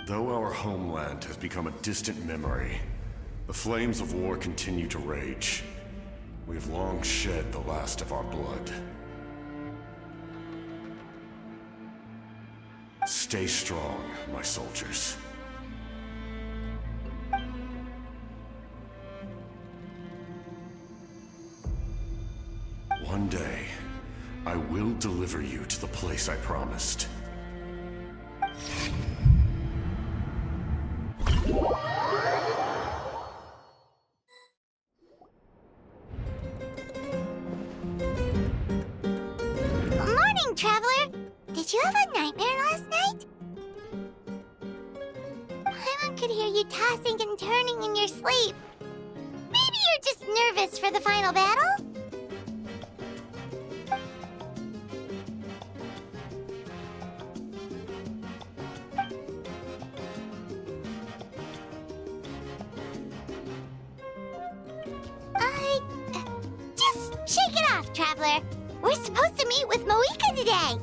Though our homeland has become a distant memory, the flames of war continue to rage. We have long shed the last of our blood. Stay strong, my soldiers. One day, I will deliver you to the place I promised. Morning, Traveler! Did you have a nightmare last night? Paimon could hear you tossing and turning in your sleep. Maybe you're just nervous for the final battle? Just shake it off, Traveler. We're supposed to meet with Moika today.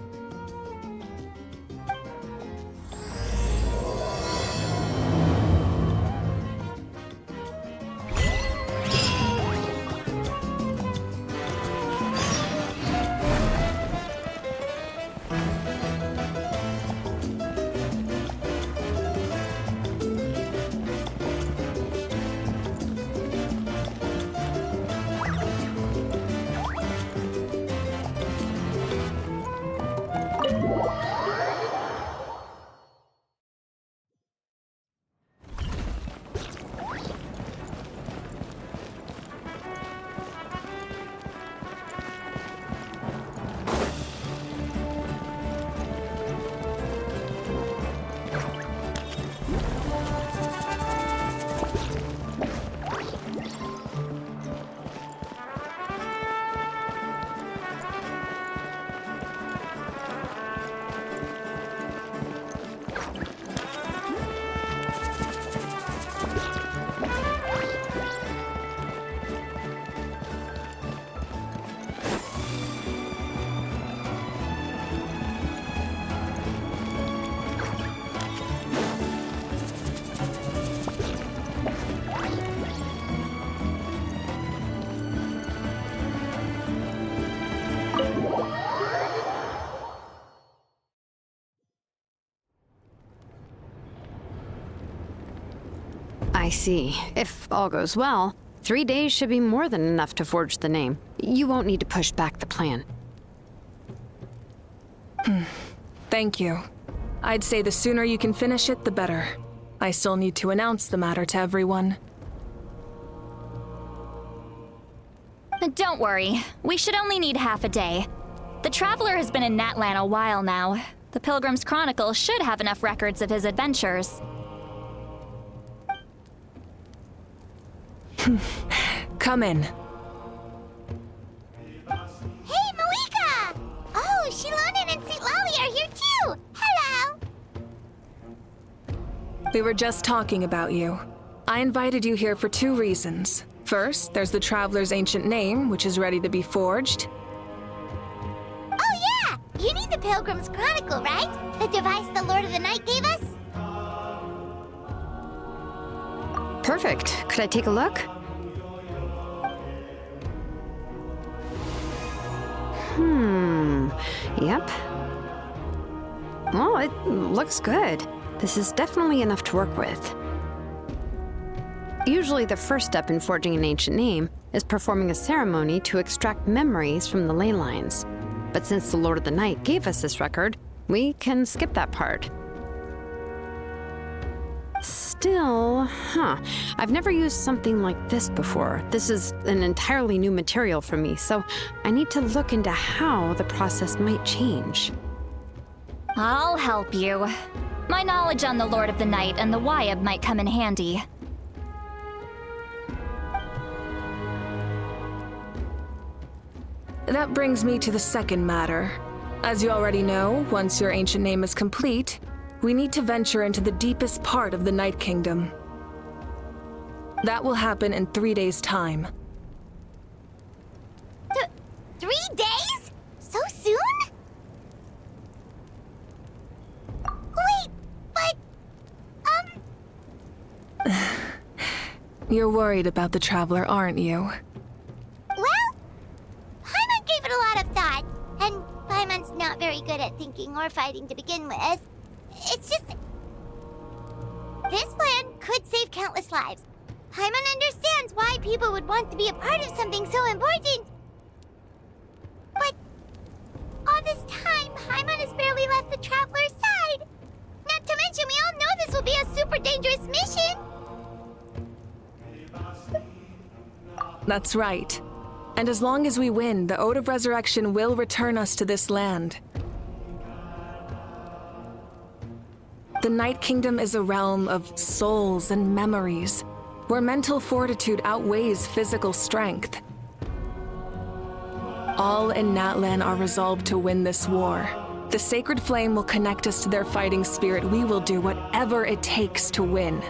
I see. If all goes well, 3 days should be more than enough to forge the name. You won't need to push back the plan. Thank you. I'd say the sooner you can finish it, the better. I still need to announce the matter to everyone. Don't worry. We should only need half a day. The Traveler has been in Natlan a while now. The Pilgrim's Chronicle should have enough records of his adventures. Come in. Hey, Moika! Oh, Shilonen and St. Lolly are here too! Hello! We were just talking about you. I invited you here for 2 reasons. First, there's the Traveler's ancient name, which is ready to be forged. Oh yeah! You need the Pilgrim's Chronicle, right? The device the Lord of the Night gave us? Perfect. Could I take a look? Yep. Well, it looks good. This is definitely enough to work with. Usually the first step in forging an ancient name is performing a ceremony to extract memories from the ley lines. But since the Lord of the Night gave us this record, we can skip that part. Still, I've never used something like this before. This is an entirely new material for me, so I need to look into how the process might change. I'll help you. My knowledge on the Lord of the Night and the Wyab might come in handy. That brings me to the second matter. As you already know, once your ancient name is complete, we need to venture into the deepest part of the Night Kingdom. That will happen in 3 days' time. 3 days? So soon? Wait, but You're worried about the Traveler, aren't you? Well, Paimon gave it a lot of thought, and Paimon's not very good at thinking or fighting to begin with. It's just... this plan could save countless lives. Paimon understands why people would want to be a part of something so important. But all this time, Paimon has barely left the Traveler's side. Not to mention, we all know this will be a super dangerous mission. That's right. And as long as we win, the Ode of Resurrection will return us to this land. The Night Kingdom is a realm of souls and memories, where mental fortitude outweighs physical strength. All in Natlan are resolved to win this war. The sacred flame will connect us to their fighting spirit. We will do whatever it takes to win.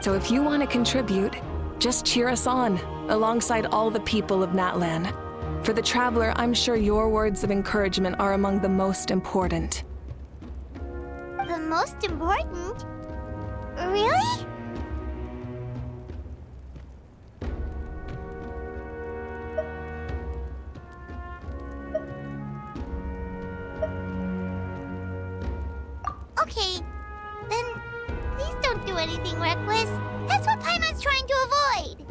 So if you want to contribute, just cheer us on, alongside all the people of Natlan. For the Traveler, I'm sure your words of encouragement are among the most important. The most important? Really? Okay, then please don't do anything reckless. That's what Paimon's trying to avoid.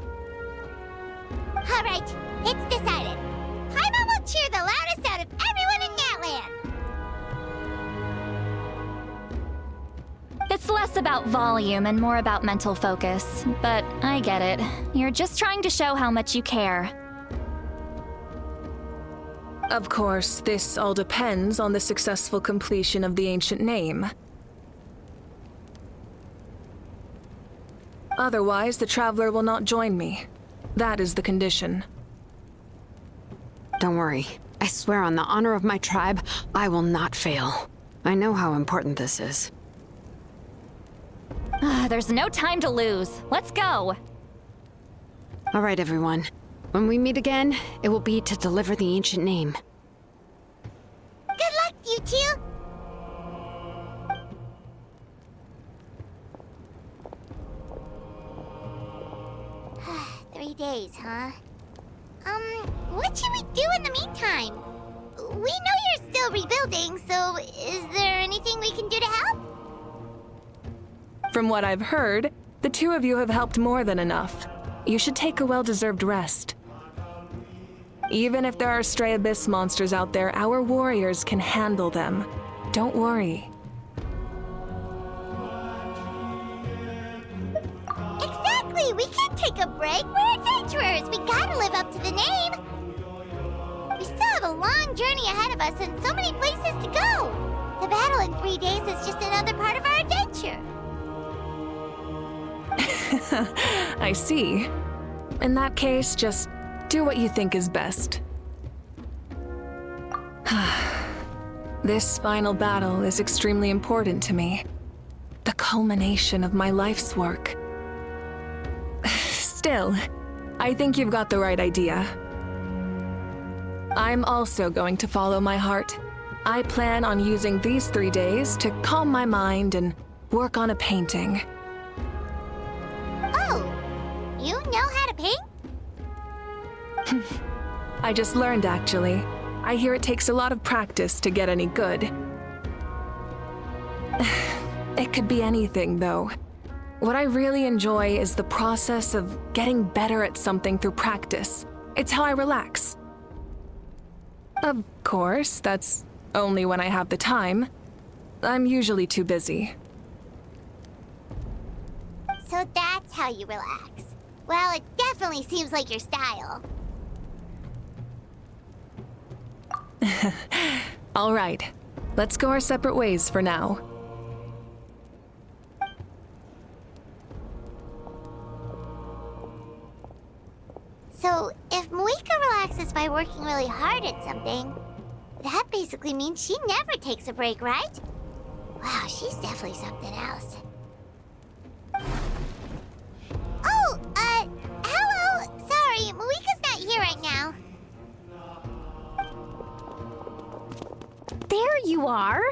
All right, it's decided. Paimon will cheer the loudest out of everyone in Natlan. It's less about volume and more about mental focus, but I get it. You're just trying to show how much you care. Of course, this all depends on the successful completion of the ancient name. Otherwise, the Traveler will not join me. That is the condition. Don't worry. I swear on the honor of my tribe, I will not fail. I know how important this is. There's no time to lose. Let's go. All right, everyone. When we meet again, it will be to deliver the ancient name. Good luck, you two. 3 days, huh? What should we do in the meantime? We know you're still rebuilding, so is there anything we can do to help? From what I've heard, the two of you have helped more than enough. You should take a well-deserved rest. Even if there are stray abyss monsters out there, our warriors can handle them. Don't worry. Exactly! We can't take a break. We're adventurers. We gotta live up to the name. We still have a long journey ahead of us and so many places to go. The battle in 3 days is just another part of our adventure. I see. In that case, just do what you think is best. This final battle is extremely important to me. The culmination of my life's work. Still, I think you've got the right idea. I'm also going to follow my heart. I plan on using these 3 days to calm my mind and work on a painting. Oh, you know how to paint? I just learned, actually. I hear it takes a lot of practice to get any good. It could be anything, though. What I really enjoy is the process of getting better at something through practice. It's how I relax. Of course, that's only when I have the time. I'm usually too busy. So that's how you relax. Well, it definitely seems like your style. All right, let's go our separate ways for now. So, if Moika relaxes by working really hard at something, that basically means she never takes a break, right? Wow, she's definitely something else. Oh, hello! Sorry, Moika's not here right now. There you are.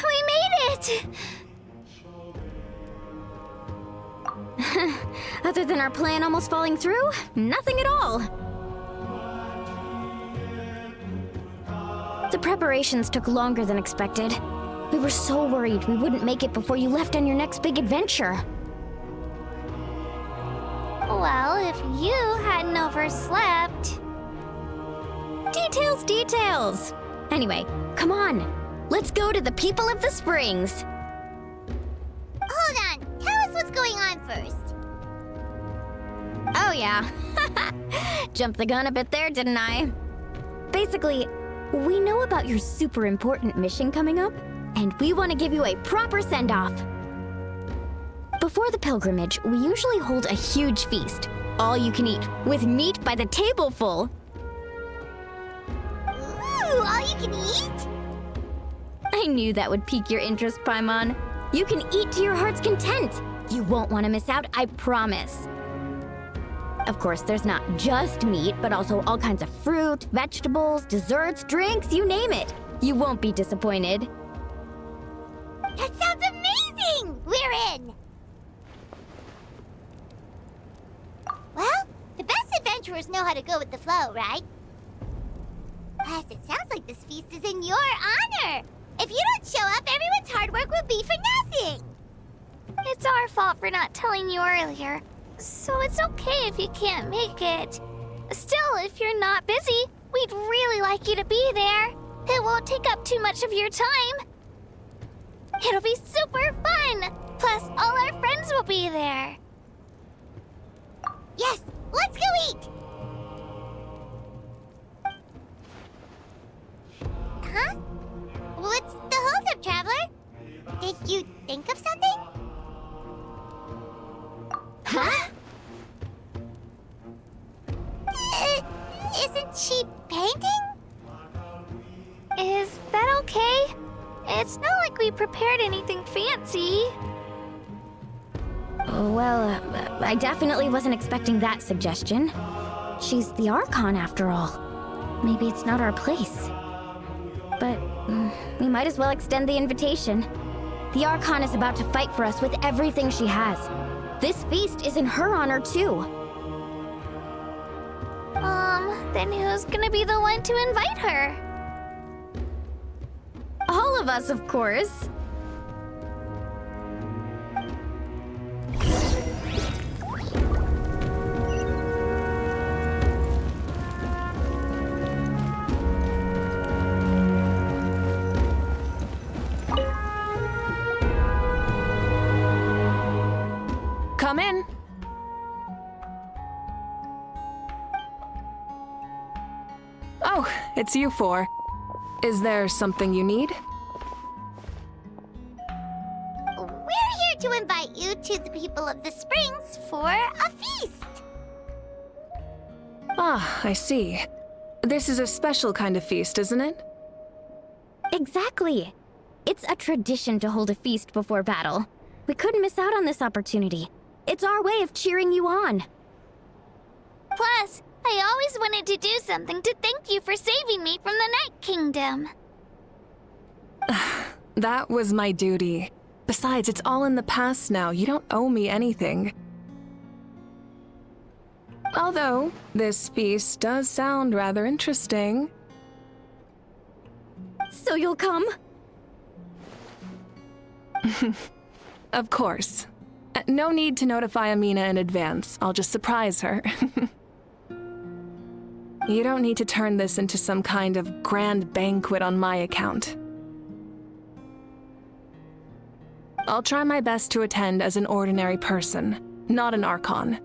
We made it! Other than our plan almost falling through, nothing at all. The preparations took longer than expected. We were so worried we wouldn't make it before you left on your next big adventure. Well, if you hadn't overslept... Details, details! Anyway, come on. Let's go to the people of the springs. Hold on, tell us what's going on first. Oh yeah. Jumped the gun a bit there, didn't I? Basically, we know about your super important mission coming up, and we want to give you a proper send-off. Before the pilgrimage, we usually hold a huge feast, all you can eat, with meat by the tableful. Ooh, all you can eat? I knew that would pique your interest, Paimon. You can eat to your heart's content. You won't want to miss out, I promise. Of course, there's not just meat, but also all kinds of fruit, vegetables, desserts, drinks, you name it. You won't be disappointed. That sounds amazing! We're in! Well, the best adventurers know how to go with the flow, right? Plus, it sounds like this feast is in your honor! If you don't show up, everyone's hard work will be for nothing! It's our fault for not telling you earlier, so it's okay if you can't make it. Still, if you're not busy, we'd really like you to be there. It won't take up too much of your time. It'll be super fun! Plus, all our friends will be there. Yes, let's go eat! Huh? What's the holdup, Traveler? Did you think of something? Huh? Isn't she painting? Is that okay? It's not like we prepared anything fancy. Well, I definitely wasn't expecting that suggestion. She's the Archon, after all. Maybe it's not our place. But we might as well extend the invitation. The Archon is about to fight for us with everything she has. This feast is in her honor, too. Then who's gonna be the one to invite her? All of us, of course. Come in. Oh, it's you four. Is there something you need? We're here to invite you to the people of the springs for a feast. Ah, I see. This is a special kind of feast, isn't it? Exactly. It's a tradition to hold a feast before battle. We couldn't miss out on this opportunity. It's our way of cheering you on. Plus, I always wanted to do something to thank you for saving me from the Night Kingdom. That was my duty. Besides, it's all in the past now. You don't owe me anything. Although, this feast does sound rather interesting. So you'll come? Of course. No need to notify Amina in advance. I'll just surprise her. You don't need to turn this into some kind of grand banquet on my account. I'll try my best to attend as an ordinary person, not an Archon.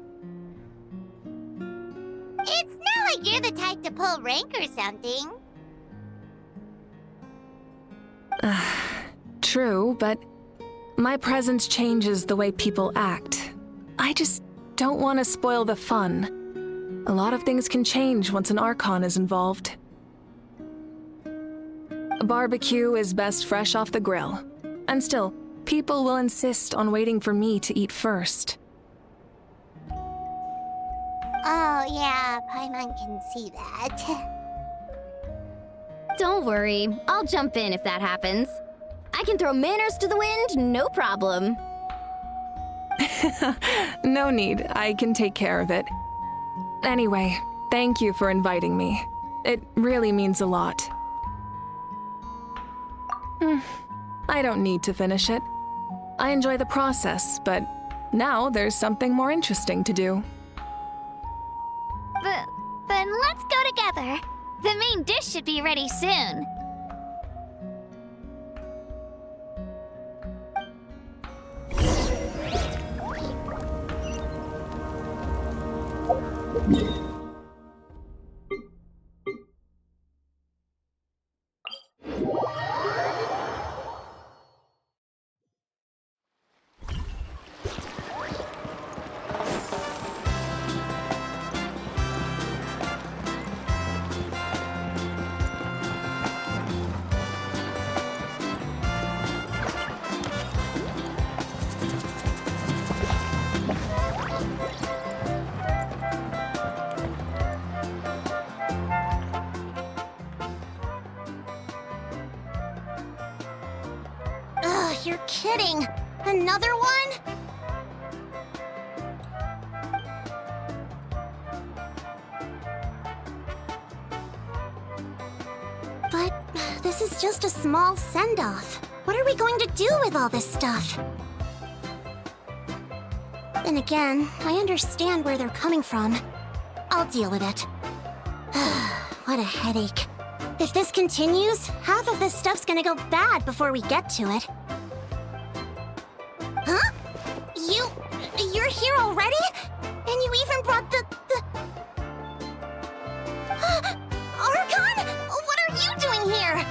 It's not like you're the type to pull rank or something. True, but my presence changes the way people act. I just don't want to spoil the fun. A lot of things can change once an Archon is involved. A barbecue is best fresh off the grill. And still, people will insist on waiting for me to eat first. Oh, yeah, Paimon can see that. Don't worry, I'll jump in if that happens. I can throw manners to the wind, no problem. No need, I can take care of it. Anyway, thank you for inviting me. It really means a lot. I don't need to finish it. I enjoy the process, but now there's something more interesting to do. Then let's go together. The main dish should be ready soon. You're kidding! Another one? But this is just a small send-off. What are we going to do with all this stuff? Then again, I understand where they're coming from. I'll deal with it. What a headache. If this continues, half of this stuff's gonna go bad before we get to it. Huh? You're here already? And you even brought the... Archon? What are you doing here?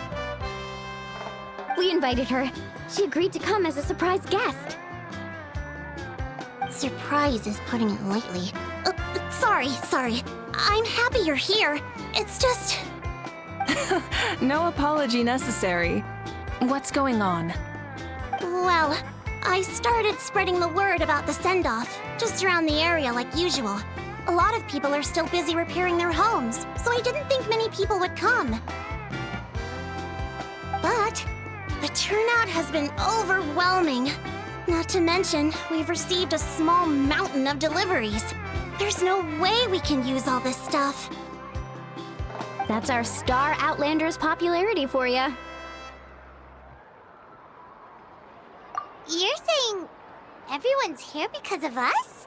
We invited her. She agreed to come as a surprise guest. Surprise is putting it lightly. Sorry. I'm happy you're here. It's just... No apology necessary. What's going on? Well, I started spreading the word about the send-off, just around the area like usual. A lot of people are still busy repairing their homes, so I didn't think many people would come. But the turnout has been overwhelming. Not to mention, we've received a small mountain of deliveries. There's no way we can use all this stuff. That's our Star Outlander's popularity for you. You're saying everyone's here because of us?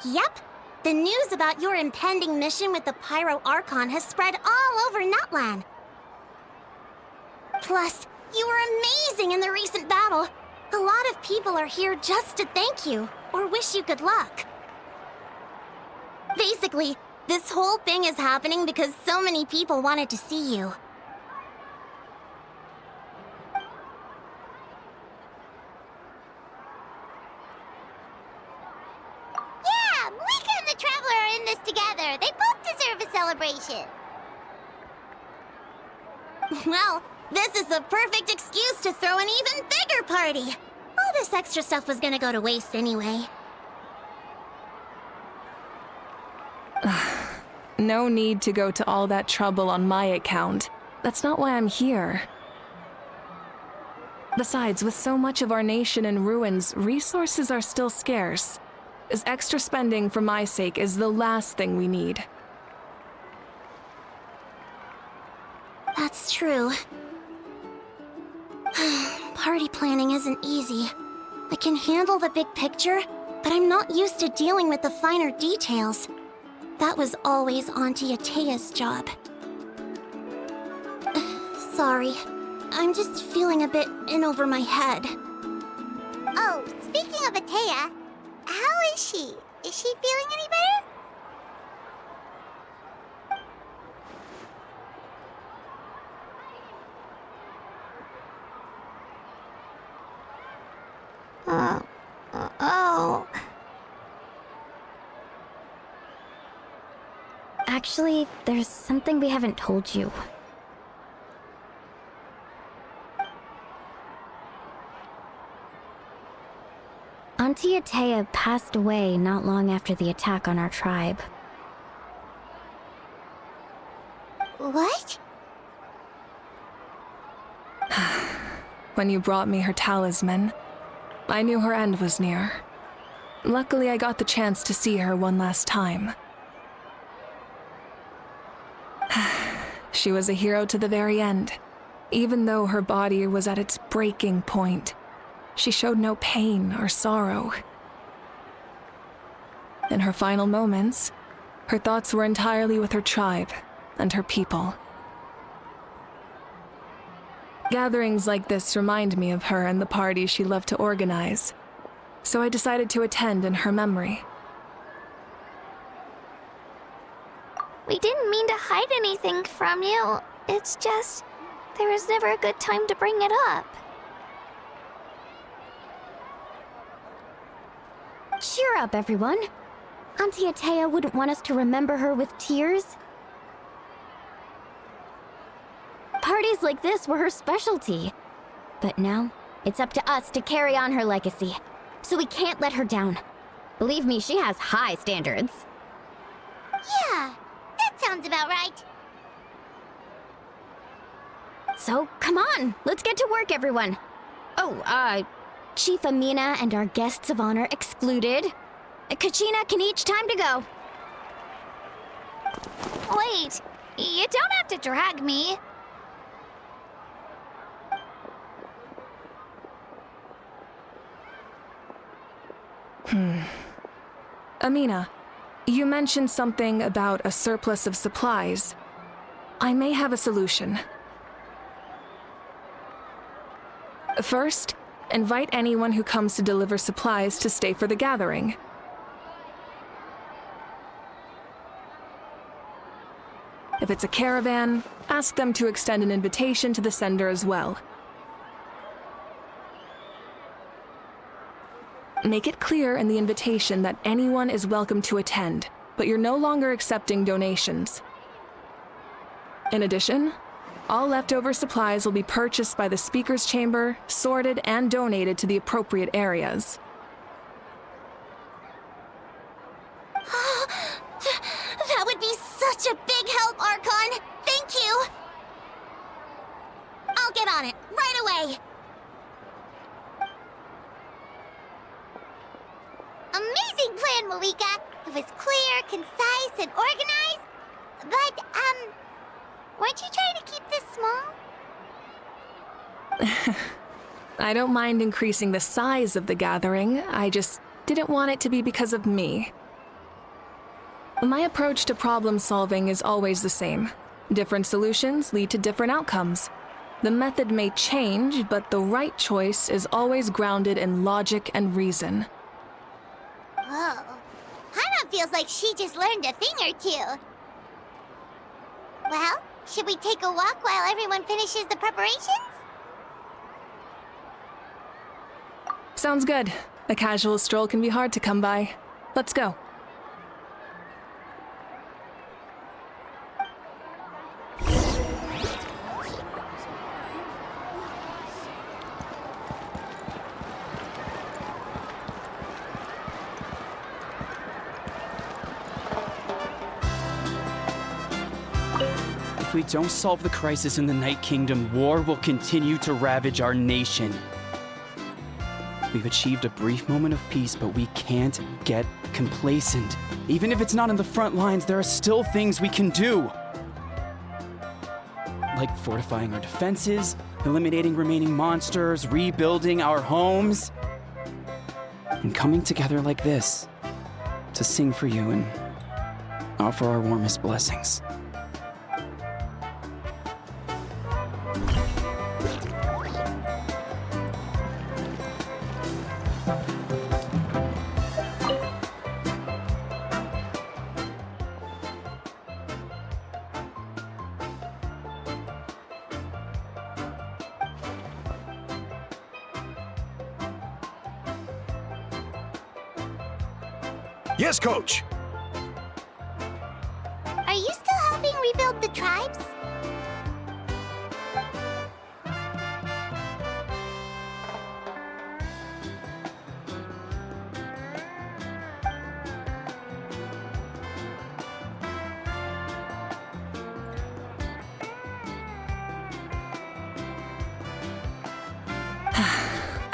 Yep. The news about your impending mission with the Pyro Archon has spread all over Nutland. Plus, you were amazing in the recent battle. A lot of people are here just to thank you, or wish you good luck. Basically, this whole thing is happening because so many people wanted to see you. Yeah, Mika and the Traveler are in this together. They both deserve a celebration. Well, this is the perfect excuse to throw an even bigger party. All this extra stuff was gonna go to waste anyway. No need to go to all that trouble on my account. That's not why I'm here. Besides, with so much of our nation in ruins, resources are still scarce. This extra spending for my sake is the last thing we need. That's true. Party planning isn't easy. I can handle the big picture, but I'm not used to dealing with the finer details. That was always Auntie Atea's job. Sorry. I'm just feeling a bit in over my head. Oh, speaking of Atea, how is she? Is she feeling any better? Oh. Actually, there's something we haven't told you. Auntie Atea passed away not long after the attack on our tribe. What? when you brought me her talisman. I knew her end was near. Luckily, I got the chance to see her one last time. She was a hero to the very end. Even though her body was at its breaking point, she showed no pain or sorrow. In her final moments, her thoughts were entirely with her tribe and her people. Gatherings like this remind me of her and the parties she loved to organize, so I decided to attend in her memory. We didn't mean to hide anything from you. It's just, there was never a good time to bring it up. Cheer up, everyone. Auntie Atea wouldn't want us to remember her with tears. Parties like this were her specialty. But now, it's up to us to carry on her legacy. So we can't let her down. Believe me, she has high standards. Yeah, that sounds about right. So, come on, let's get to work, everyone. Oh, Chief Amina and our guests of honor excluded. Kachina can each time to go. Wait, you don't have to drag me. Amina, you mentioned something about a surplus of supplies. I may have a solution. First, invite anyone who comes to deliver supplies to stay for the gathering. If it's a caravan, ask them to extend an invitation to the sender as well. Make it clear in the invitation that anyone is welcome to attend, but you're no longer accepting donations. In addition, all leftover supplies will be purchased by the speaker's chamber, sorted, and donated to the appropriate areas. That would be such a big help, Archon! Thank you! I'll get on it, right away! Amazing plan, Malika! It was clear, concise, and organized. But, weren't you trying to keep this small? I don't mind increasing the size of the gathering, I just didn't want it to be because of me. My approach to problem solving is always the same. Different solutions lead to different outcomes. The method may change, but the right choice is always grounded in logic and reason. Whoa. Hana feels like she just learned a thing or two. Well, should we take a walk while everyone finishes the preparations? Sounds good. A casual stroll can be hard to come by. Let's go. If we don't solve the crisis in the Night Kingdom, war will continue to ravage our nation. We've achieved a brief moment of peace, but we can't get complacent. Even if it's not in the front lines, there are still things we can do. Like fortifying our defenses, eliminating remaining monsters, rebuilding our homes, and coming together like this to sing for you and offer our warmest blessings. Yes, Coach! Are you still helping rebuild the tribes?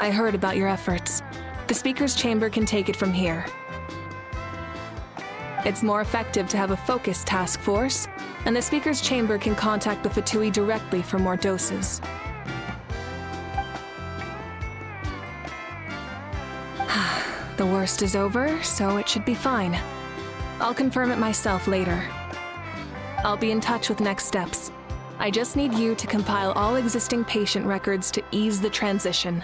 I heard about your efforts. The Speaker's Chamber can take it from here. It's more effective to have a focused task force, and the Speaker's Chamber can contact the Fatui directly for more doses. The worst is over, so it should be fine. I'll confirm it myself later. I'll be in touch with next steps. I just need you to compile all existing patient records to ease the transition.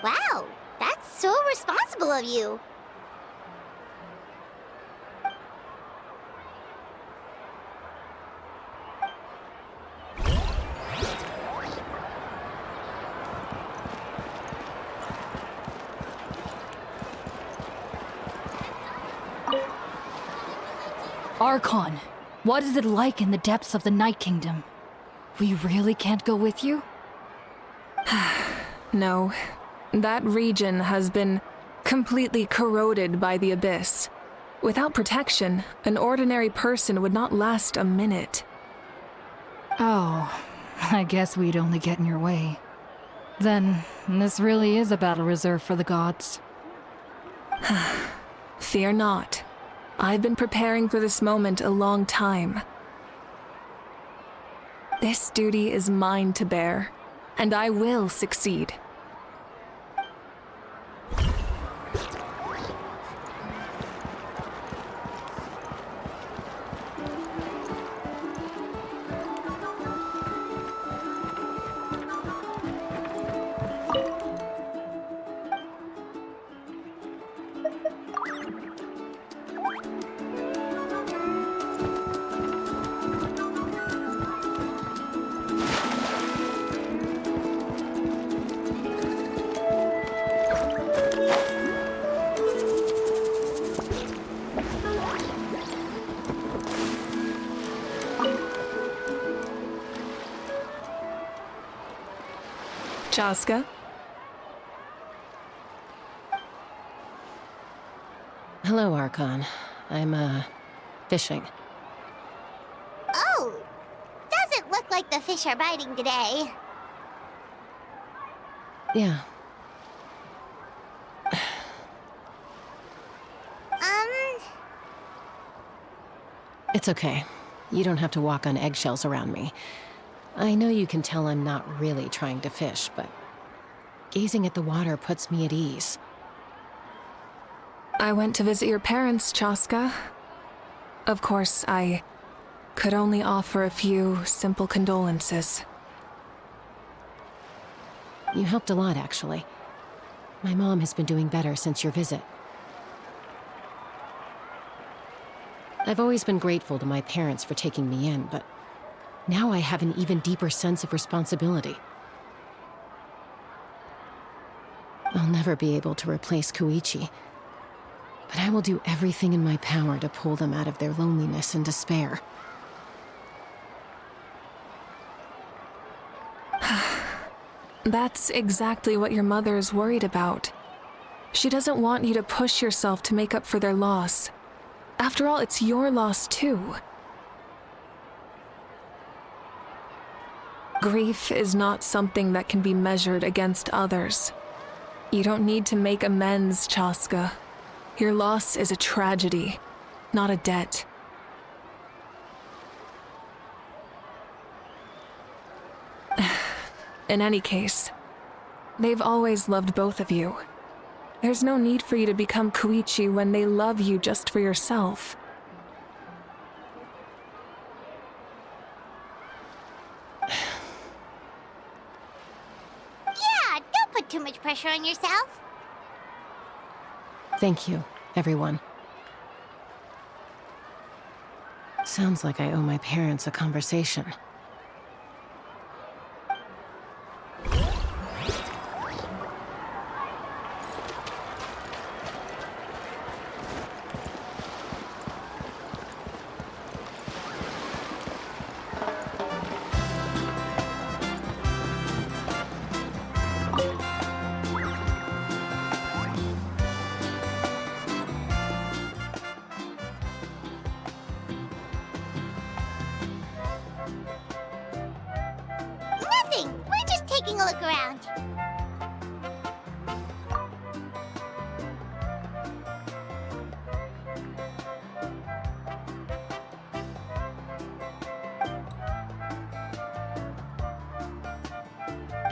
Wow, that's so responsible of you. Archon, what is it like in the depths of the Night Kingdom? We really can't go with you? No. That region has been completely corroded by the Abyss. Without protection, an ordinary person would not last a minute. Oh, I guess we'd only get in your way. Then, this really is a battle reserved for the gods. Fear not. I've been preparing for this moment a long time. This duty is mine to bear, and I will succeed. Chaska? Hello, Archon. I'm, fishing. Oh, doesn't look like the fish are biting today. Yeah. It's okay. You don't have to walk on eggshells around me. I know you can tell I'm not really trying to fish, but gazing at the water puts me at ease. I went to visit your parents, Chaska. Of course, I could only offer a few simple condolences. You helped a lot, actually. My mom has been doing better since your visit. I've always been grateful to my parents for taking me in, but now I have an even deeper sense of responsibility. I'll never be able to replace Koichi, but I will do everything in my power to pull them out of their loneliness and despair. That's exactly what your mother is worried about. She doesn't want you to push yourself to make up for their loss. After all, it's your loss too. Grief is not something that can be measured against others. You don't need to make amends, Chaska. Your loss is a tragedy, not a debt. In any case, they've always loved both of you. There's no need for you to become Koichi when they love you just for yourself. Yeah, don't put too much pressure on yourself. Thank you, everyone. Sounds like I owe my parents a conversation. look around.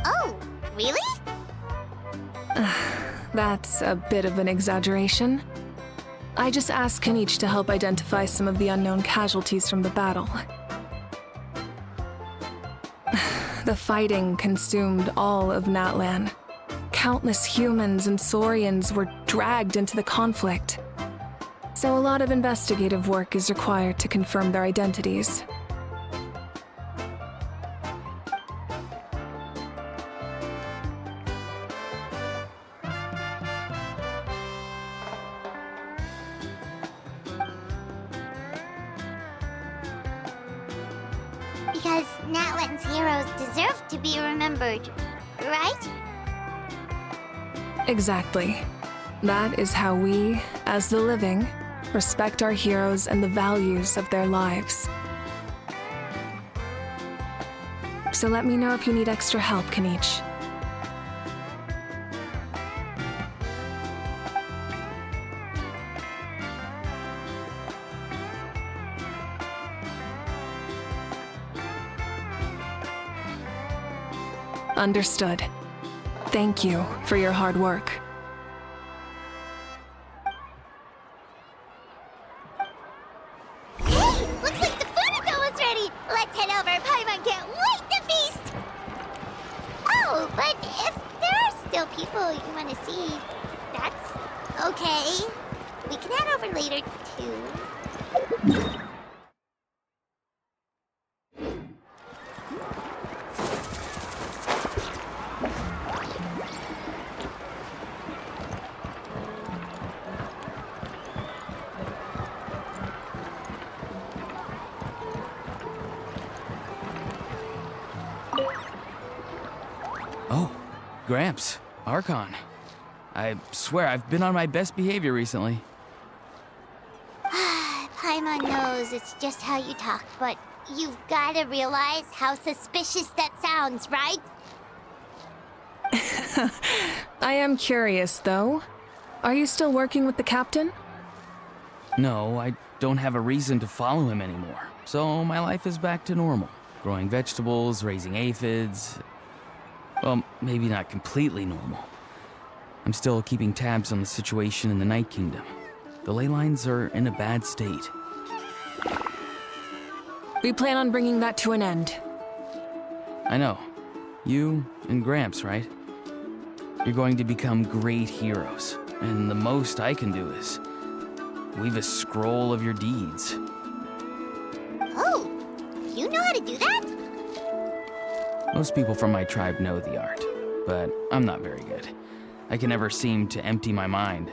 Oh, really? That's a bit of an exaggeration. I just asked Kanich to help identify some of the unknown casualties from the battle. The fighting consumed all of Natlan. Countless humans and Saurians were dragged into the conflict. So a lot of investigative work is required to confirm their identities. Because Natlan's heroes deserve to be remembered, right? Exactly. That is how we, as the living, respect our heroes and the values of their lives. So let me know if you need extra help, Kanich. Understood. Thank you for your hard work. Hey, looks like the food is almost ready. Let's head over. Paimon can't wait to feast. Oh, but if there are still people you want to see, that's okay. We can head over later, too. Oh, Gramps, Archon. I swear I've been on my best behavior recently. Paimon knows it's just how you talk, but you've got to realize how suspicious that sounds, right? I am curious, though. Are you still working with the captain? No, I don't have a reason to follow him anymore, so my life is back to normal. Growing vegetables, raising aphids. Well, maybe not completely normal. I'm still keeping tabs on the situation in the Night Kingdom. The ley lines are in a bad state. We plan on bringing that to an end. I know. You and Gramps, right? You're going to become great heroes, and the most I can do is weave a scroll of your deeds. Oh, you know how to do that? Most people from my tribe know the art, but I'm not very good. I can never seem to empty my mind.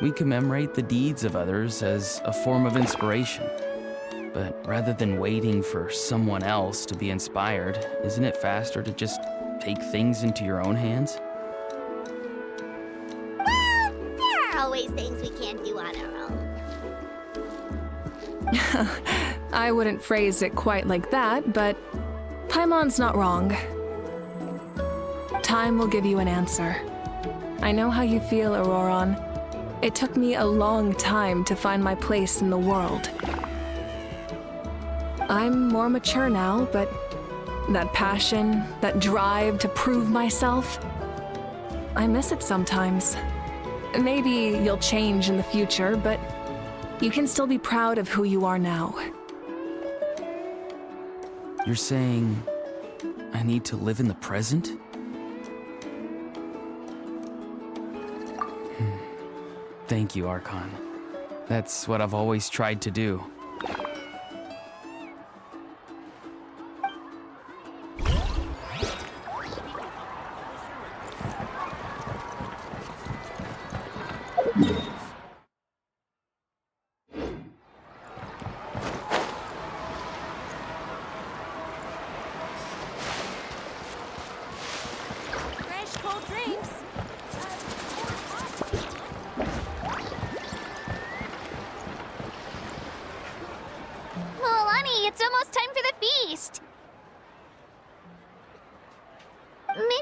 We commemorate the deeds of others as a form of inspiration. But rather than waiting for someone else to be inspired, isn't it faster to just take things into your own hands? Well, there are always things we can't do on our own. I wouldn't phrase it quite like that, but Paimon's not wrong. Time will give you an answer. I know how you feel, Auroron. It took me a long time to find my place in the world. I'm more mature now, but that passion, that drive to prove myself, I miss it sometimes. Maybe you'll change in the future, but you can still be proud of who you are now. You're saying I need to live in the present? Thank you, Archon. That's what I've always tried to do.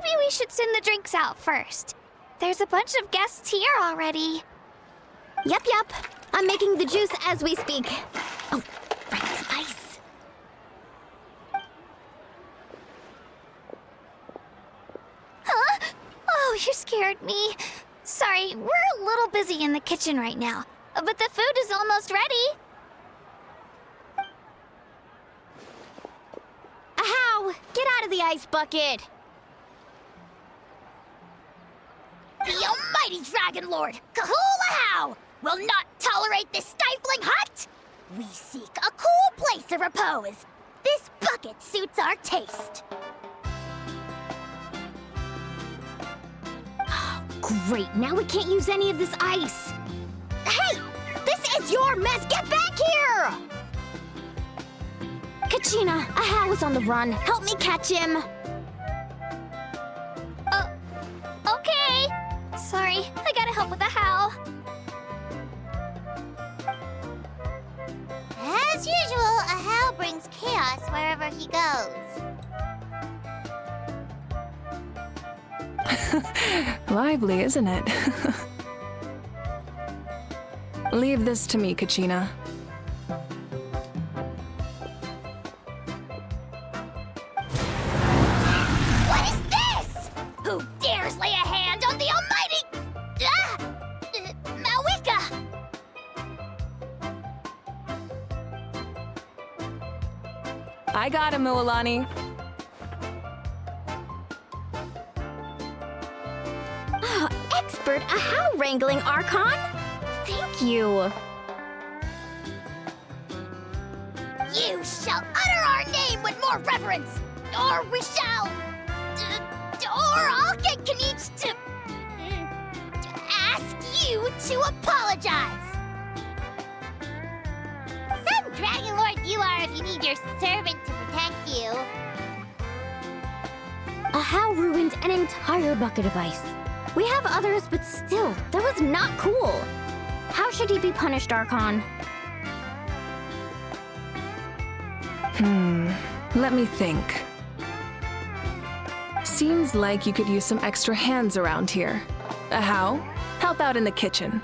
maybe we should send the drinks out first. There's a bunch of guests here already. Yep. I'm making the juice as we speak. Oh, right, the ice. Huh? Oh, you scared me. Sorry, we're a little busy in the kitchen right now, but the food is almost ready. Ahow! Get out of the ice bucket! The almighty Dragon Lord, Kahulahau, will not tolerate this stifling hut! We seek a cool place of repose. This bucket suits our taste. Great, now we can't use any of this ice. Hey! This is your mess! Get back here! Kachina, Ahow is on the run. Help me catch him. Okay. Sorry, I gotta help with the how. As usual, Ahow brings chaos wherever he goes. Lively, isn't it? Leave this to me, Kachina. What is this? Who dares lay a hand on the almighty... Mawika? I got him, Mualani. Expert Ahow wrangling, Archon? Thank you. You shall utter our name with more reverence, or we shall... or I'll get Kanich to ask you to apologize. Some Dragon Lord you are if you need your servant to protect you. Ahow ruined an entire bucket of ice. We have others, but still, that was not cool. How should he be punished, Archon? Let me think. Seems like you could use some extra hands around here. Ahow, help out in the kitchen.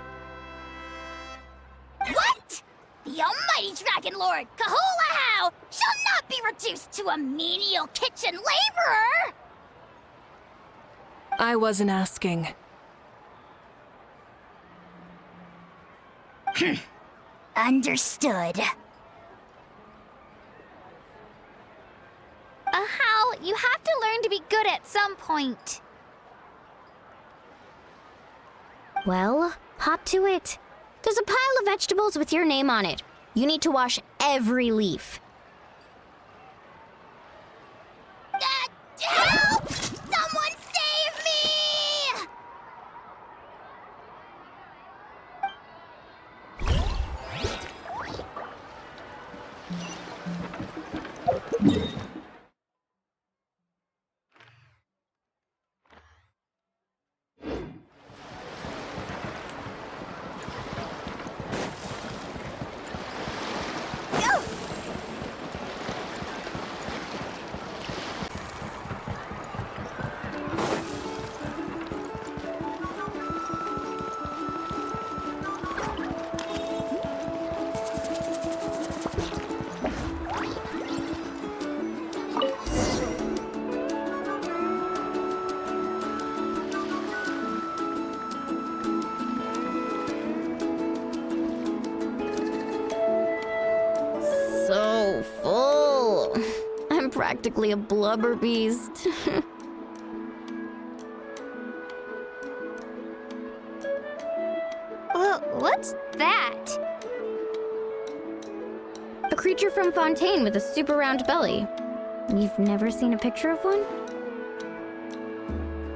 What? The almighty Dragon Lord, Kahulahau, shall not be reduced to a menial kitchen laborer! I wasn't asking. Understood. Ahow, you have to learn to be good at some point. Well, hop to it. There's a pile of vegetables with your name on it. You need to wash every leaf. Help! Someone save me! So full. I'm practically a blubber beast. What's that? A creature from Fontaine with a super round belly. You've never seen a picture of one?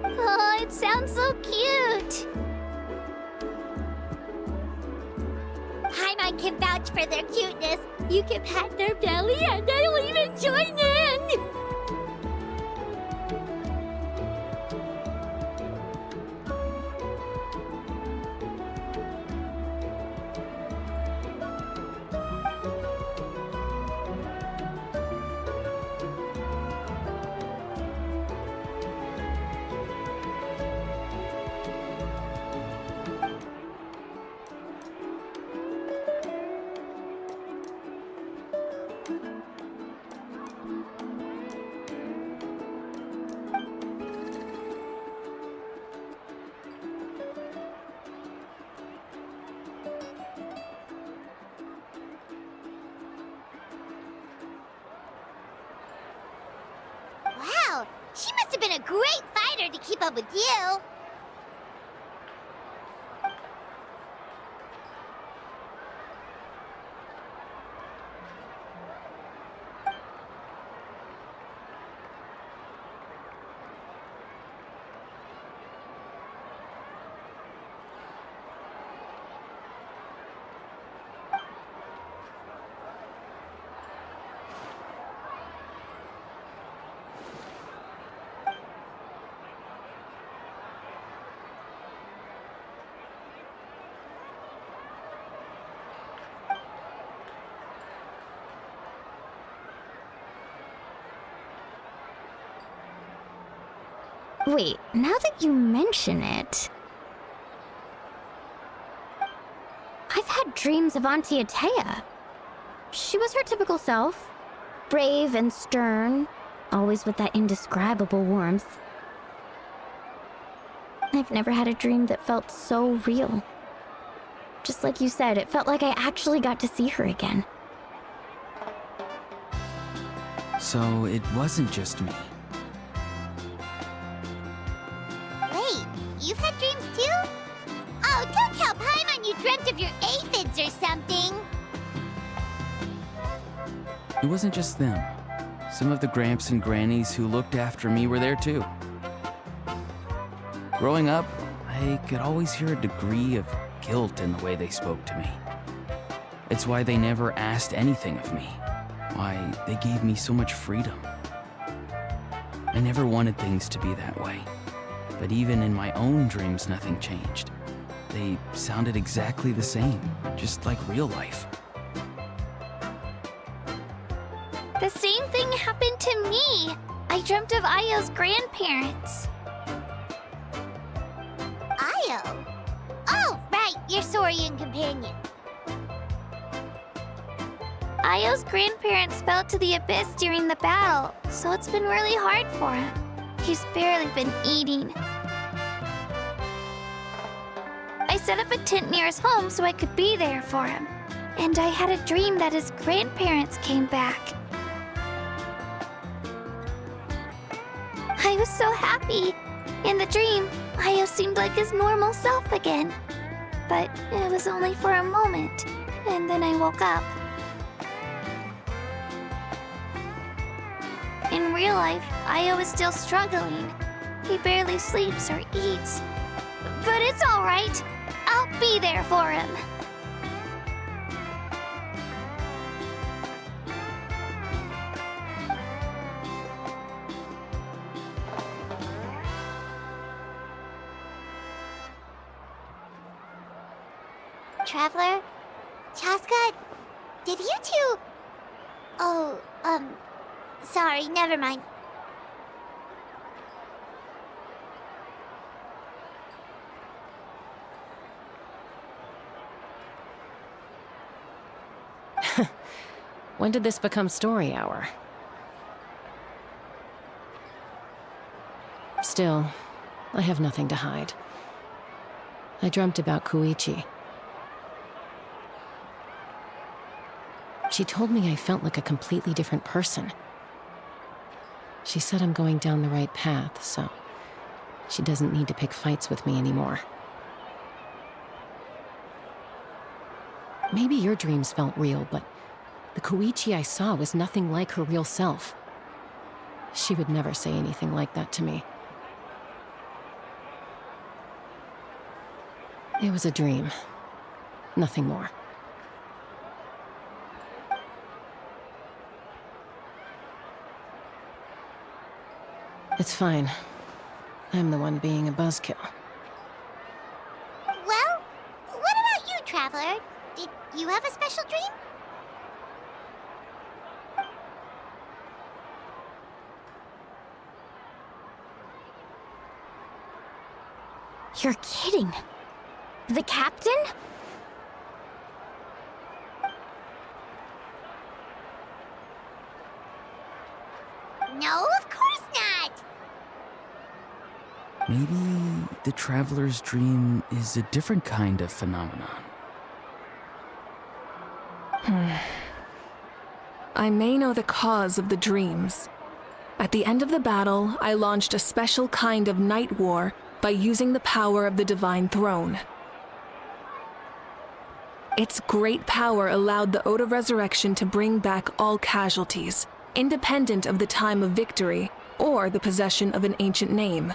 Oh, it sounds so cute. Paimon can vouch for their cuteness. You can pat their belly and they'll even join in. must have been a great fighter to keep up with you. Wait, now that you mention it... I've had dreams of Auntie Atea. She was her typical self. Brave and stern, always with that indescribable warmth. I've never had a dream that felt so real. Just like you said, it felt like I actually got to see her again. So it wasn't just me. Wait, you've had dreams too? Oh, don't tell Paimon you dreamt of your aphids or something. It wasn't just them. Some of the Gramps and Grannies who looked after me were there too. Growing up, I could always hear a degree of guilt in the way they spoke to me. It's why they never asked anything of me. Why they gave me so much freedom. I never wanted things to be that way. But even in my own dreams, nothing changed. They sounded exactly the same, just like real life. The same thing happened to me. I dreamt of Io's grandparents. Io? Oh, right, your Saurian companion. Io's grandparents fell to the abyss during the battle, so it's been really hard for him. He's barely been eating. I set up a tent near his home so I could be there for him. And I had a dream that his grandparents came back. I was so happy. In the dream, Io seemed like his normal self again. But it was only for a moment, and then I woke up. In real life, Io is still struggling. He barely sleeps or eats. But it's all right. I'll be there for him. Traveler? Chaska? Did you two... Oh, sorry, never mind. When did this become story hour? Still, I have nothing to hide. I dreamt about Koichi. She told me I felt like a completely different person. She said I'm going down the right path, so she doesn't need to pick fights with me anymore. Maybe your dreams felt real, but the Koichi I saw was nothing like her real self. She would never say anything like that to me. It was a dream. Nothing more. It's fine. I'm the one being a buzzkill. Well, what about you, Traveler? Did you have a special dream? You're kidding. The captain? No, of course not. Maybe the Traveler's dream is a different kind of phenomenon. I may know the cause of the dreams, At the end of the battle, I launched a special kind of night war by using the power of the Divine Throne. Its great power allowed the Ode of Resurrection to bring back all casualties, independent of the time of victory or the possession of an ancient name.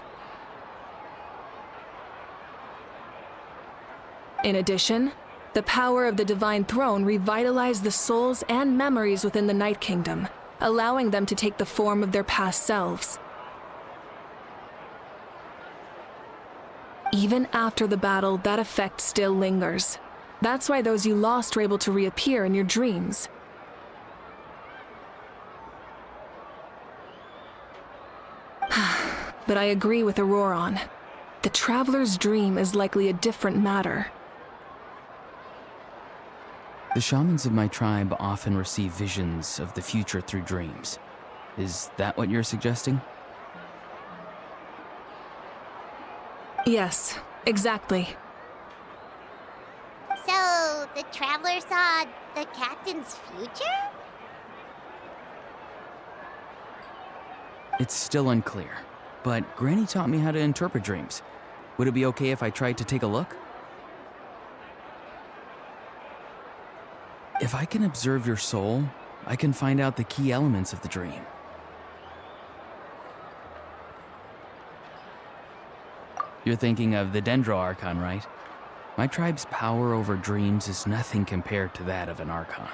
In addition, the power of the Divine Throne revitalized the souls and memories within the Night Kingdom, allowing them to take the form of their past selves. Even after the battle, that effect still lingers. That's why those you lost were able to reappear in your dreams. But I agree with Auroron. The Traveler's dream is likely a different matter. The shamans of my tribe often receive visions of the future through dreams. Is that what you're suggesting? Yes, exactly. So, the Traveler saw the captain's future? It's still unclear, but Granny taught me how to interpret dreams. Would it be okay if I tried to take a look? If I can observe your soul, I can find out the key elements of the dream. You're thinking of the Dendro Archon, right? My tribe's power over dreams is nothing compared to that of an Archon.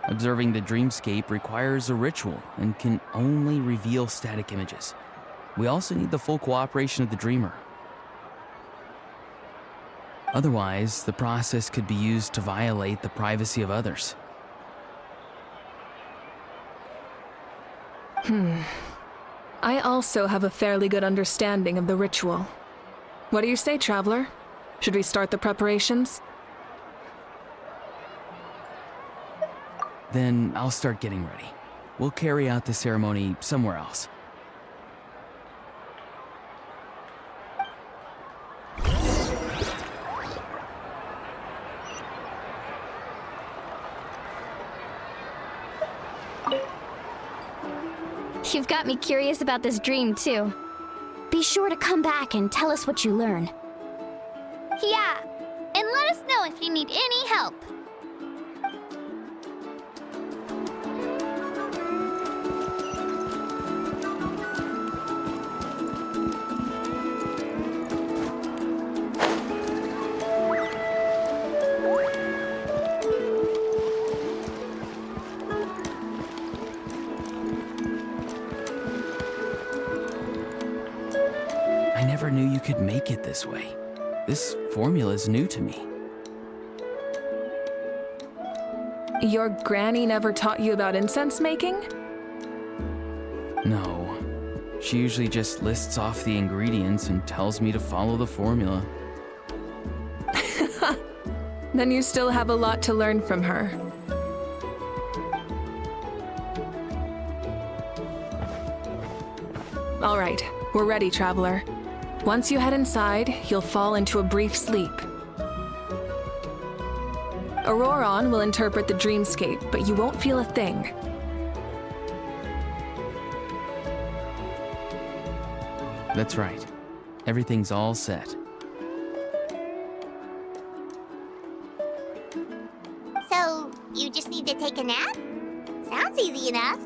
Observing the dreamscape requires a ritual and can only reveal static images. We also need the full cooperation of the dreamer. Otherwise, the process could be used to violate the privacy of others. I also have a fairly good understanding of the ritual. What do you say, Traveler? Should we start the preparations? Then I'll start getting ready. We'll carry out the ceremony somewhere else. You've got me curious about this dream, too. Be sure to come back and tell us what you learn. Yeah, and let us know if you need any help. I never knew you could make it this way. This formula's new to me. Your granny never taught you about incense making? No. She usually just lists off the ingredients and tells me to follow the formula. Then you still have a lot to learn from her. All right, we're ready, Traveler. Once you head inside, you'll fall into a brief sleep. Auroron will interpret the dreamscape, but you won't feel a thing. That's right. Everything's all set. So, you just need to take a nap? Sounds easy enough.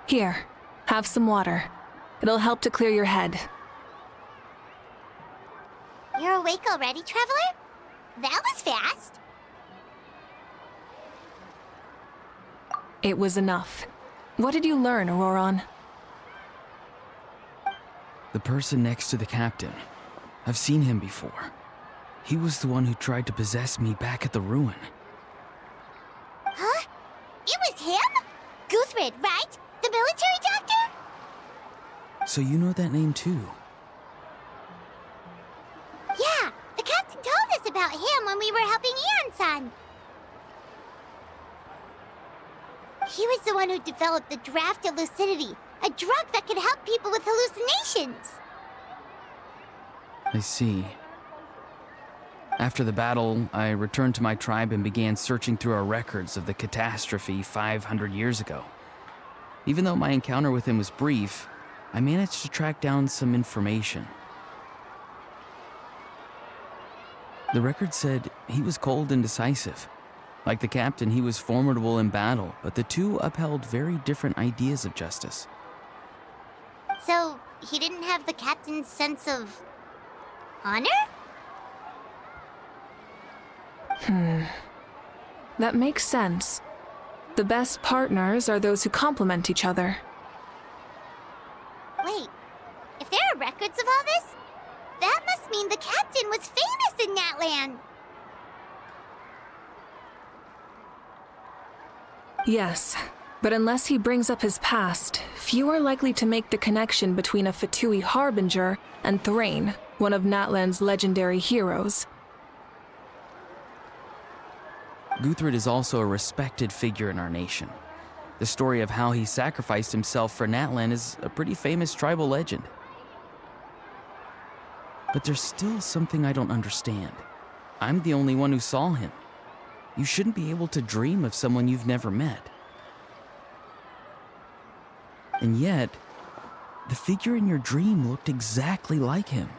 Here, have some water. It'll help to clear your head. You're awake already, Traveler? That was fast. It was enough. What did you learn, Auroron? The person next to the captain. I've seen him before. He was the one who tried to possess me back at the ruin. Huh? It was him? Guthred, right? The military doctor? So you know that name too? Yeah, the captain told us about him when we were helping Eon-san. He was the one who developed the draft of lucidity, a drug that could help people with hallucinations. I see. After the battle, I returned to my tribe and began searching through our records of the catastrophe 500 years ago. Even though my encounter with him was brief, I managed to track down some information. The record said he was cold and decisive. Like the captain, he was formidable in battle, but the two upheld very different ideas of justice. So, he didn't have the captain's sense of honor? That makes sense. The best partners are those who complement each other. Wait, if there are records of all this, that must mean the captain was famous in that land. Yes, but unless he brings up his past, few are likely to make the connection between a Fatui harbinger and Thrain, one of Natlan's legendary heroes. Guthred is also a respected figure in our nation. The story of how he sacrificed himself for Natlan is a pretty famous tribal legend. But there's still something I don't understand. I'm the only one who saw him. You shouldn't be able to dream of someone you've never met. And yet, the figure in your dream looked exactly like him.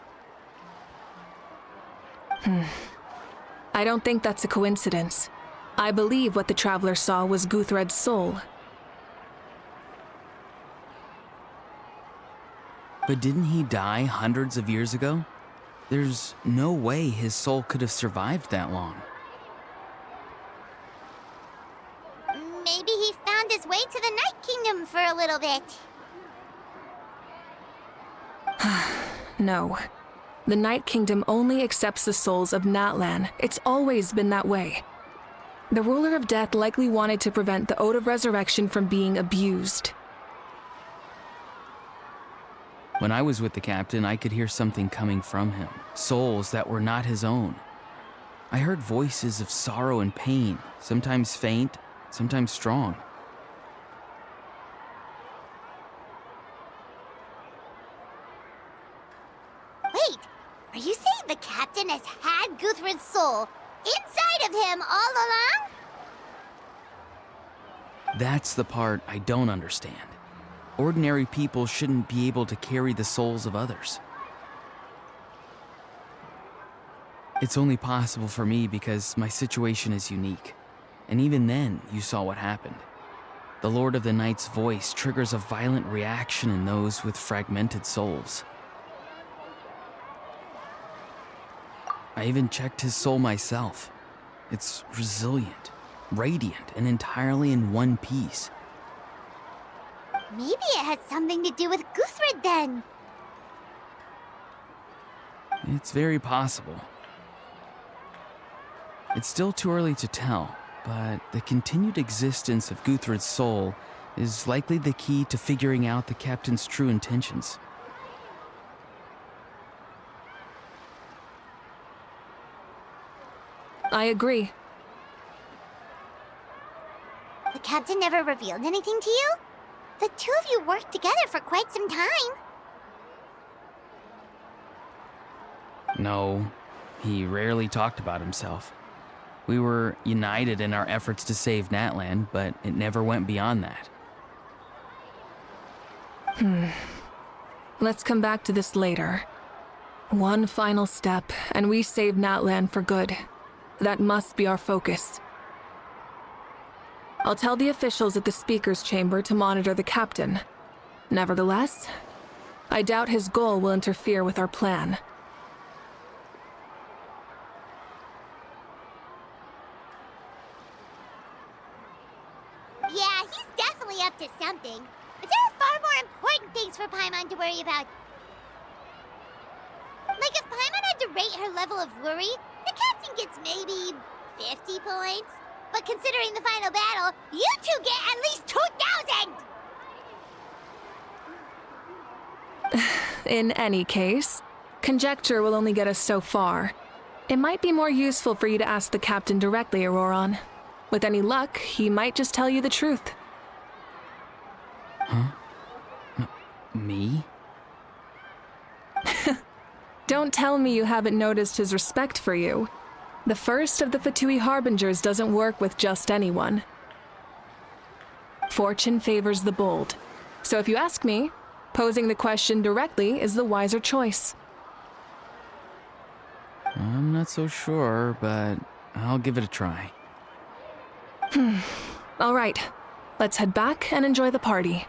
I don't think that's a coincidence. I believe what the Traveler saw was Guthred's soul. But didn't he die hundreds of years ago? There's no way his soul could have survived that long. Maybe he found his way to the Night Kingdom for a little bit. No. The Night Kingdom only accepts the souls of Natlan. It's always been that way. The Ruler of Death likely wanted to prevent the Ode of Resurrection from being abused. When I was with the captain, I could hear something coming from him. Souls that were not his own. I heard voices of sorrow and pain, sometimes faint, sometimes strong. Wait, are you saying the captain has had Guthred's soul inside of him all along? That's the part I don't understand. Ordinary people shouldn't be able to carry the souls of others. It's only possible for me because my situation is unique. And even then, you saw what happened. The Lord of the Night's voice triggers a violent reaction in those with fragmented souls. I even checked his soul myself. It's resilient, radiant, and entirely in one piece. Maybe it has something to do with Guthred then. It's very possible. It's still too early to tell, but the continued existence of Guthred's soul is likely the key to figuring out the captain's true intentions. I agree. The captain never revealed anything to you? The two of you worked together for quite some time. No, he rarely talked about himself. We were united in our efforts to save Natlan, but it never went beyond that. Let's come back to this later. One final step, and we save Natlan for good. That must be our focus. I'll tell the officials at the speaker's chamber to monitor the captain. Nevertheless, I doubt his goal will interfere with our plan. Yeah, he's definitely up to something. But there are far more important things for Paimon to worry about. Like if Paimon had to rate her level of worry, the captain gets maybe 50 points. but considering the final battle, you two get at least 2,000! In any case, conjecture will only get us so far. It might be more useful for you to ask the captain directly, Auroron. With any luck, he might just tell you the truth. Huh? Me? Don't tell me you haven't noticed his respect for you. The first of the Fatui Harbingers doesn't work with just anyone. Fortune favors the bold. So if you ask me, posing the question directly is the wiser choice. I'm not so sure, but I'll give it a try. All right, let's head back and enjoy the party.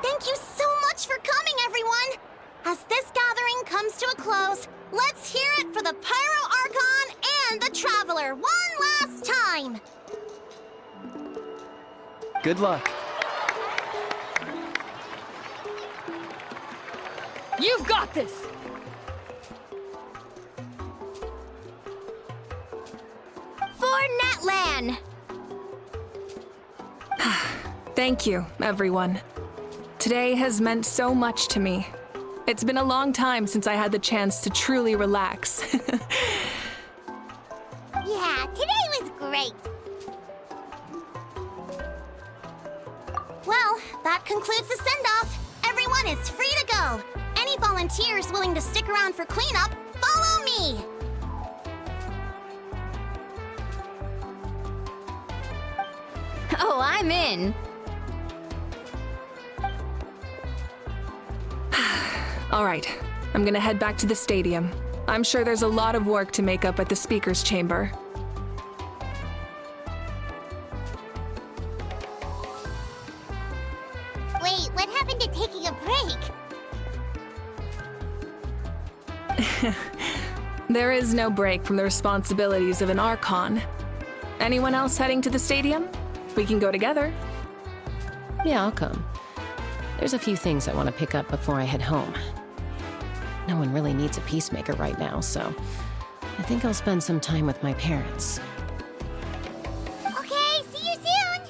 Thank you so much for coming, everyone! As this gathering comes to a close, let's hear it for the Pyro Archon and the Traveler one last time! Good luck. You've got this! For Natlan! Thank you, everyone. Today has meant so much to me. It's been a long time since I had the chance to truly relax. Yeah, today was great. Well, that concludes the send-off. Everyone is free to go. Any volunteers willing to stick around for cleanup, follow me! Oh, I'm in. All right, I'm gonna head back to the stadium. I'm sure there's a lot of work to make up at the speaker's chamber. Wait, what happened to taking a break? There is no break from the responsibilities of an Archon. Anyone else heading to the stadium? We can go together. Yeah, I'll come. There's a few things I want to pick up before I head home. No one really needs a peacemaker right now, so I think I'll spend some time with my parents. Okay, see you soon!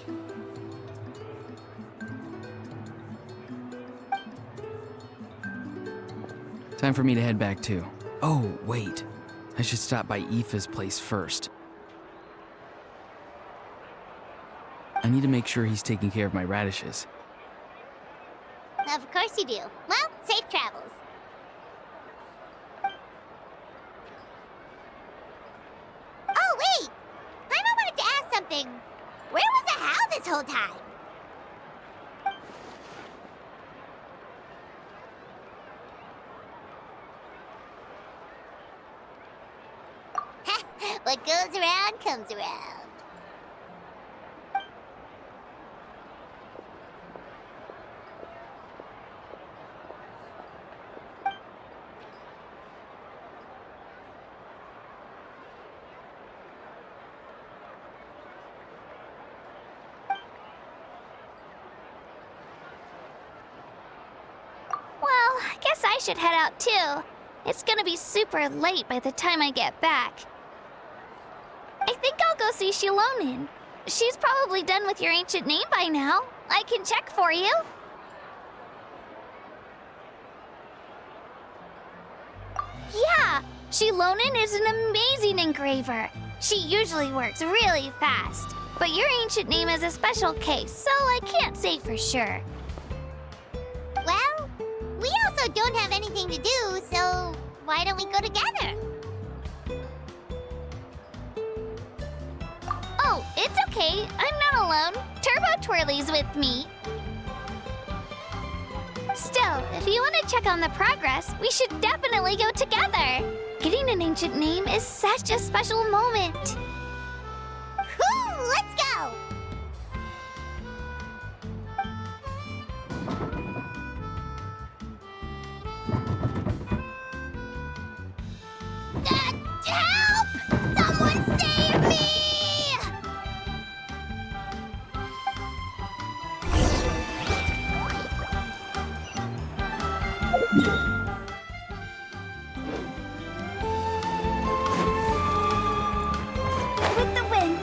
Time for me to head back too. Oh, wait. I should stop by Aoife's place first. I need to make sure he's taking care of my radishes. Of course you do. Well, safe travels. Oh, wait! I wanted to ask something. Where was the Hal this whole time? What goes around comes around. Well, I guess I should head out too. It's gonna be super late by the time I get back. I think I'll go see Shilonin. She's probably done with your ancient name by now. I can check for you. Yeah, Shilonin is an amazing engraver. She usually works really fast. But your ancient name is a special case, so I can't say for sure. Well, we also don't have anything to do, so why don't we go together? Oh, it's okay. I'm not alone. Turbo Twirly's with me. Still, if you want to check on the progress, we should definitely go together. Getting an ancient name is such a special moment. Whew, let's go! Help! Someone save me! With the wind.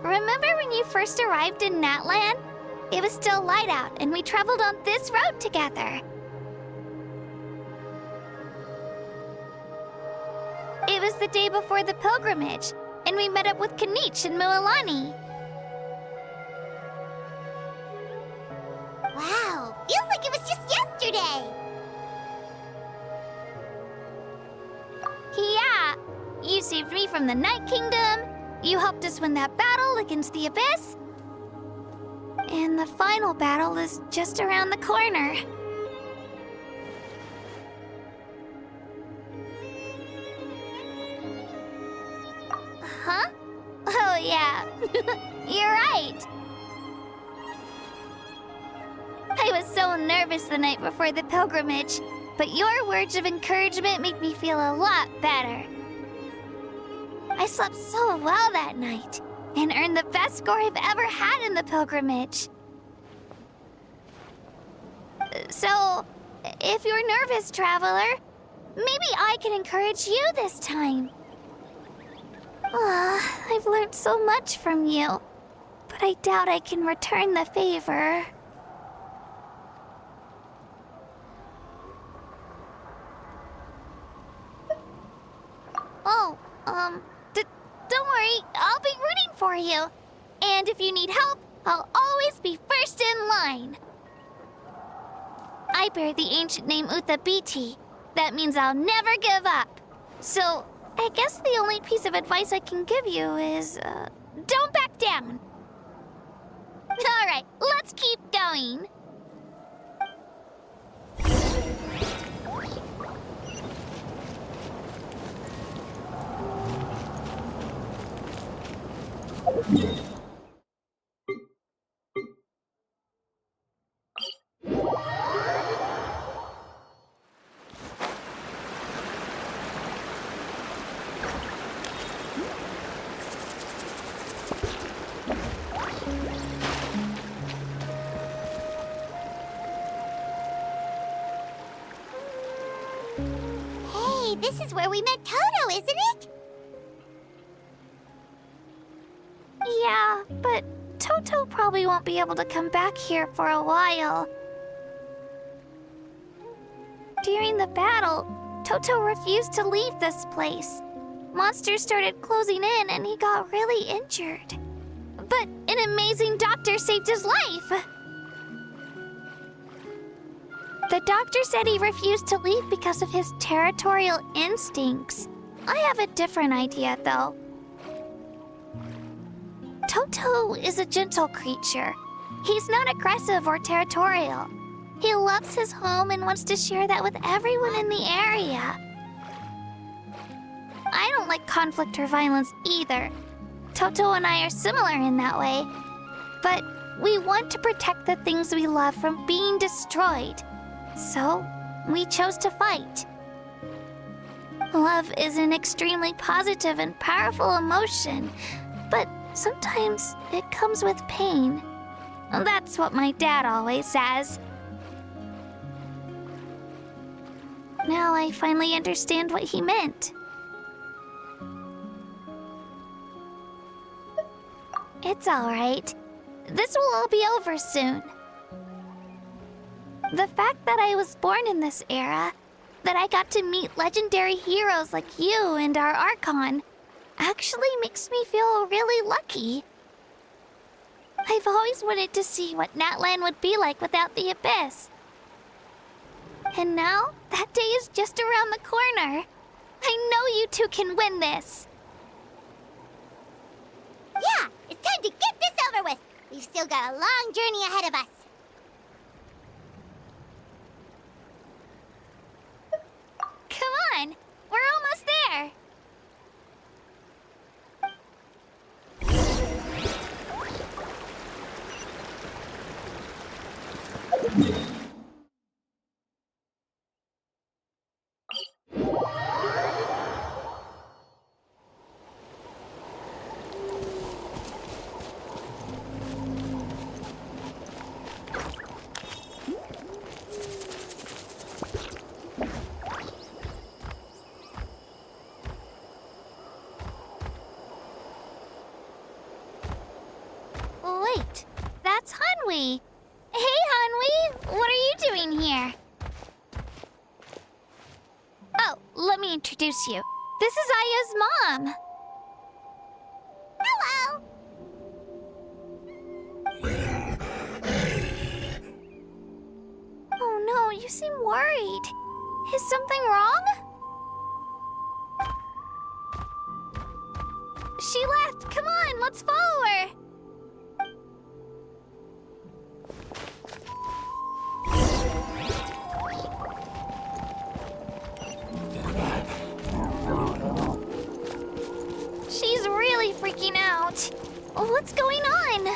Remember when you first arrived in Natlan? It was still light out, and we traveled on this road together. It was the day before the pilgrimage, and we met up with Kanich and Mualani. Wow, feels like it was just yesterday. Yeah, you saved me from the Night Kingdom. You helped us win that battle against the Abyss. And the final battle is just around the corner. Huh? Oh, yeah. You're right. I was so nervous the night before the pilgrimage, but your words of encouragement made me feel a lot better. I slept so well that night, and earned the best score I've ever had in the pilgrimage. So, if you're nervous, traveler, maybe I can encourage you this time. I've learned so much from you, but I doubt I can return the favor. Oh, don't worry, I'll be rooting for you. And if you need help, I'll always be first in line. I bear the ancient name Uthabiti. That means I'll never give up. So, I guess the only piece of advice I can give you is, don't back down. All right, let's keep going. Hey, this is where we met Toto, isn't it? Yeah, but Toto probably won't be able to come back here for a while. During the battle, Toto refused to leave this place. Monsters started closing in and he got really injured. But an amazing doctor saved his life. The doctor said he refused to leave because of his territorial instincts. I have a different idea, though. Toto is a gentle creature. He's not aggressive or territorial. He loves his home and wants to share that with everyone in the area. I don't like conflict or violence either. Toto and I are similar in that way. But we want to protect the things we love from being destroyed. So, we chose to fight. Love is an extremely positive and powerful emotion, but sometimes it comes with pain. That's what my dad always says. Now I finally understand what he meant. It's all right. This will all be over soon. The fact that I was born in this era, that I got to meet legendary heroes like you and our Archon, actually makes me feel really lucky. I've always wanted to see what Natlan would be like without the Abyss. And now, that day is just around the corner. I know you two can win this. Yeah, it's time to get this over with. We've still got a long journey ahead of us. Come on, we're almost there. Wait, that's Hanwi. Hey, Hanwi, what are you doing here? Oh, let me introduce you. This is Aya's mom. Hello! Oh no, you seem worried. Is something wrong? She left. Come on, let's follow her. She's really freaking out. What's going on?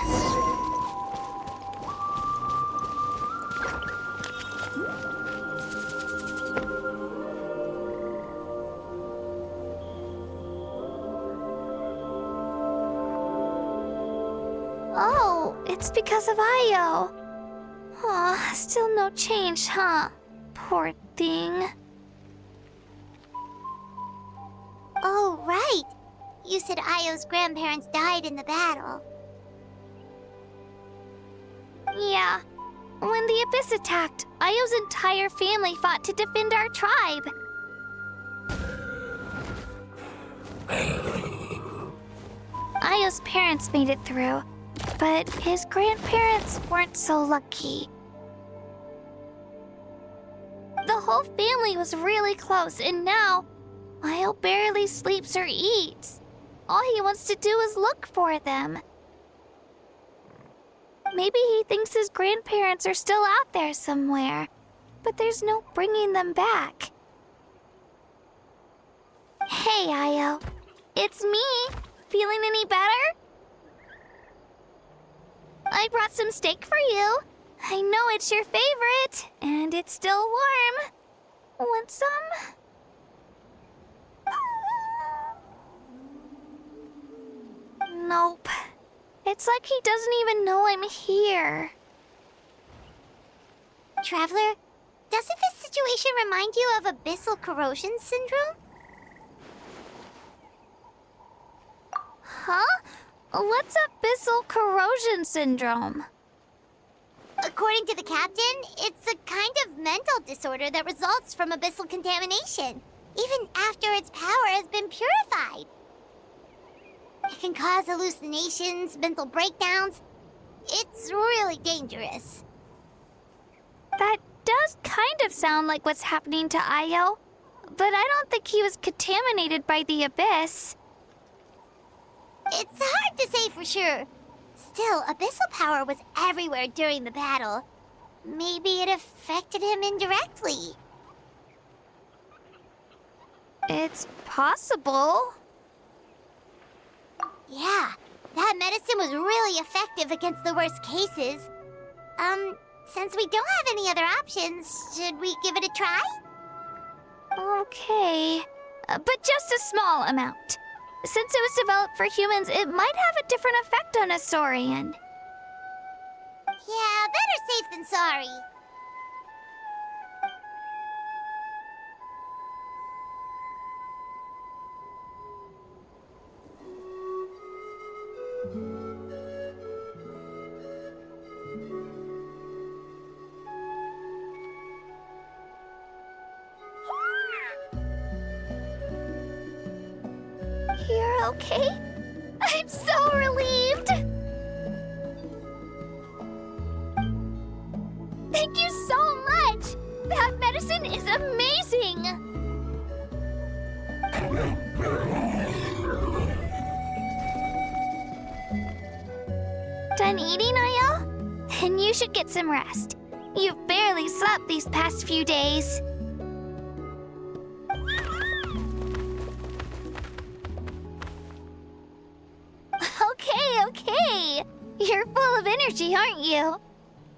Oh, it's because of Io. Aw, still no change, huh? Poor thing. Oh, right. You said Io's grandparents died in the battle. Yeah. When the Abyss attacked, Io's entire family fought to defend our tribe. Io's parents made it through, but his grandparents weren't so lucky. The whole family was really close, and now Io barely sleeps or eats. All he wants to do is look for them. Maybe he thinks his grandparents are still out there somewhere, but there's no bringing them back. Hey, Io. It's me. Feeling any better? I brought some steak for you. I know it's your favorite, and it's still warm. Want some? Nope. It's like he doesn't even know I'm here. Traveler, doesn't this situation remind you of abyssal corrosion syndrome? Huh? What's abyssal corrosion syndrome? According to the captain, it's a kind of mental disorder that results from abyssal contamination, even after its power has been purified. It can cause hallucinations, mental breakdowns. It's really dangerous. That does kind of sound like what's happening to Io. but I don't think he was contaminated by the abyss. It's hard to say for sure. Still, abyssal power was everywhere during the battle. Maybe it affected him indirectly. It's possible. Yeah, that medicine was really effective against the worst cases. Since we don't have any other options, should we give it a try? Okay, but just a small amount. Since it was developed for humans, it might have a different effect on a Saurian. Yeah, better safe than sorry. You're okay? I'm so relieved! Thank you so much! That medicine is amazing! Done eating, Ayo? Then you should get some rest. You've barely slept these past few days. Okay. You're full of energy, aren't you?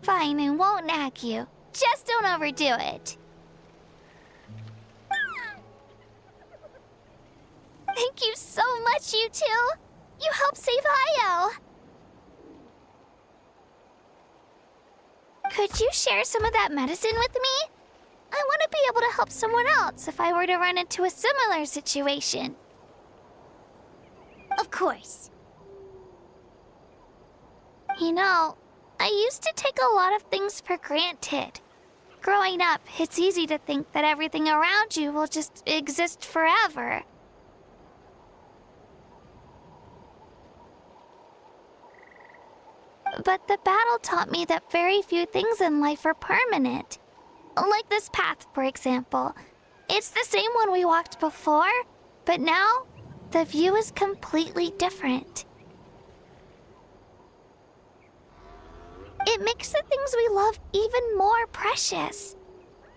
Fine, I won't nag you. Just don't overdo it. Thank you so much, you two. You helped save Ayo. Could you share some of that medicine with me? I want to be able to help someone else if I were to run into a similar situation. Of course. You know, I used to take a lot of things for granted. Growing up, it's easy to think that everything around you will just exist forever. But the battle taught me that very few things in life are permanent. Like this path, for example. It's the same one we walked before, but now the view is completely different. It makes the things we love even more precious.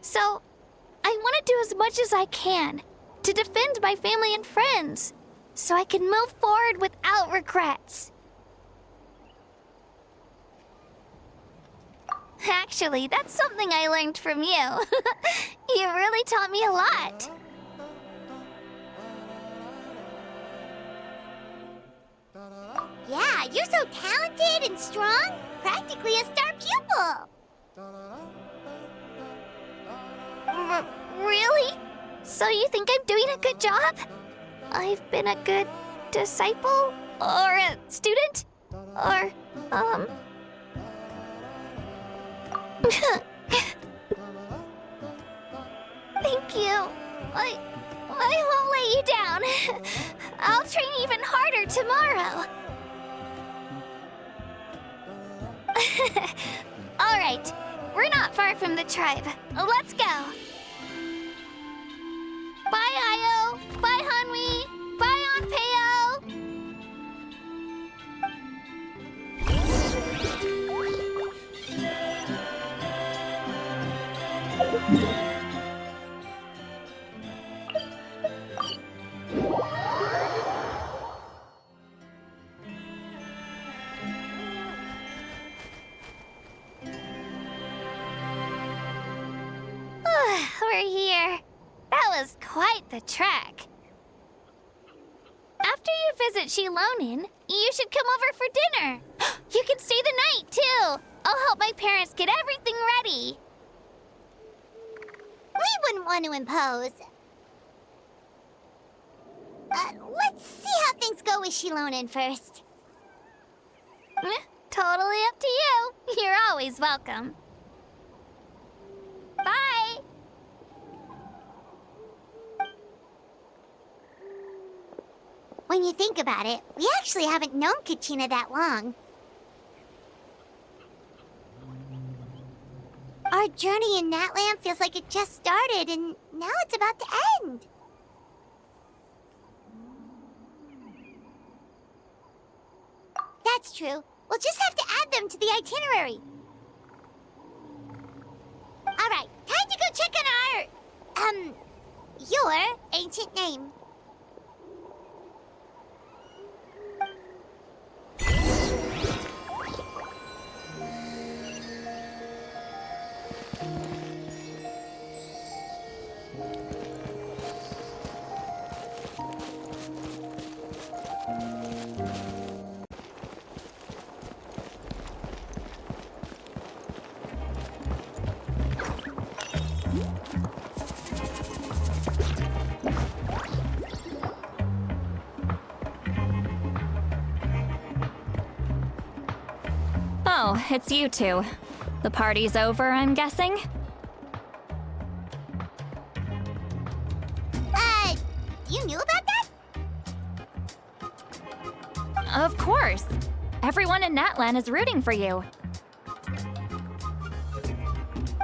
So, I want to do as much as I can to defend my family and friends, so I can move forward without regrets. Actually, that's something I learned from you. You really taught me a lot. Yeah, you're so talented and strong. Practically a star pupil. Really? So you think I'm doing a good job? I've been a good disciple? Or a student? Or, Thank you. I won't let you down. I'll train even harder tomorrow. All right, we're not far from the tribe. Let's go. Bye, Ayo. Bye, Hanwi. Bye, Anpeo. We're here. That was quite the trek. After you visit Shilonin, you should come over for dinner. You can stay the night, too. I'll help my parents get everything ready. We wouldn't want to impose. Let's see how things go with Shilonin first. Totally up to you. You're always welcome. Bye. When you think about it, we actually haven't known Katina that long. Are Our journey in Natland feels like it just started, and now it's about to end. That's true. We'll just have to add them to the itinerary. Alright, time to go check on your ancient name. Oh, it's you two. The party's over, I'm guessing? You knew about that? Of course. Everyone in Natlan is rooting for you.